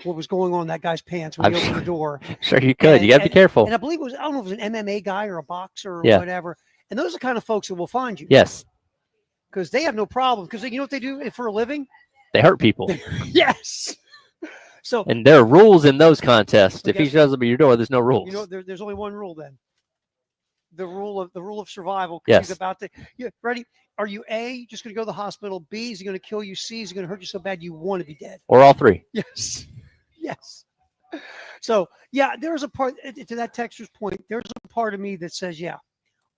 what was going on in that guy's pants when he opened the door. Sure you could. You got to be careful. And I believe I don't know if it was an MMA guy or a boxer or Yeah. whatever. And those are the kind of folks that will find you. Yes. Because they have no problem. Because you know what they do for a living? They hurt people. Yes. So And there are rules in those contests. If he guess- shows up at your door, there's no rules. you know there's only one rule then. The rule of survival. 'Cause Yes. He's about to. You ready? Are you A, just going to go to the hospital? B, is he going to kill you? C, is he going to hurt you so bad you want to be dead? Or all three. Yes. Yes. So yeah, there's a part to that texter's point. There's a part of me that says, yeah,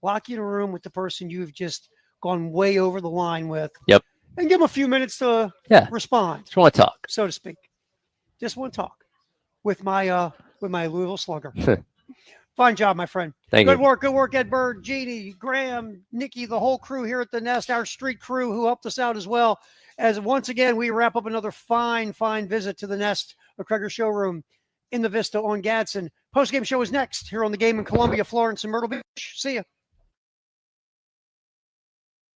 lock you in a room with the person you've just gone way over the line with. Yep. And give them a few minutes to respond, Just want to talk. so to speak. Just want to talk with my Louisville Slugger. Fine job, my friend. Thank Good you. work, Ed Bird, Jeannie, Graham, Nikki, the whole crew here at the Nest, our street crew who helped us out as well. As once again, we wrap up another fine visit to the Nest, a Kreger showroom in the Vista on Gadsden. Post-game show is next here on the Game in Columbia, Florence, and Myrtle Beach. See ya.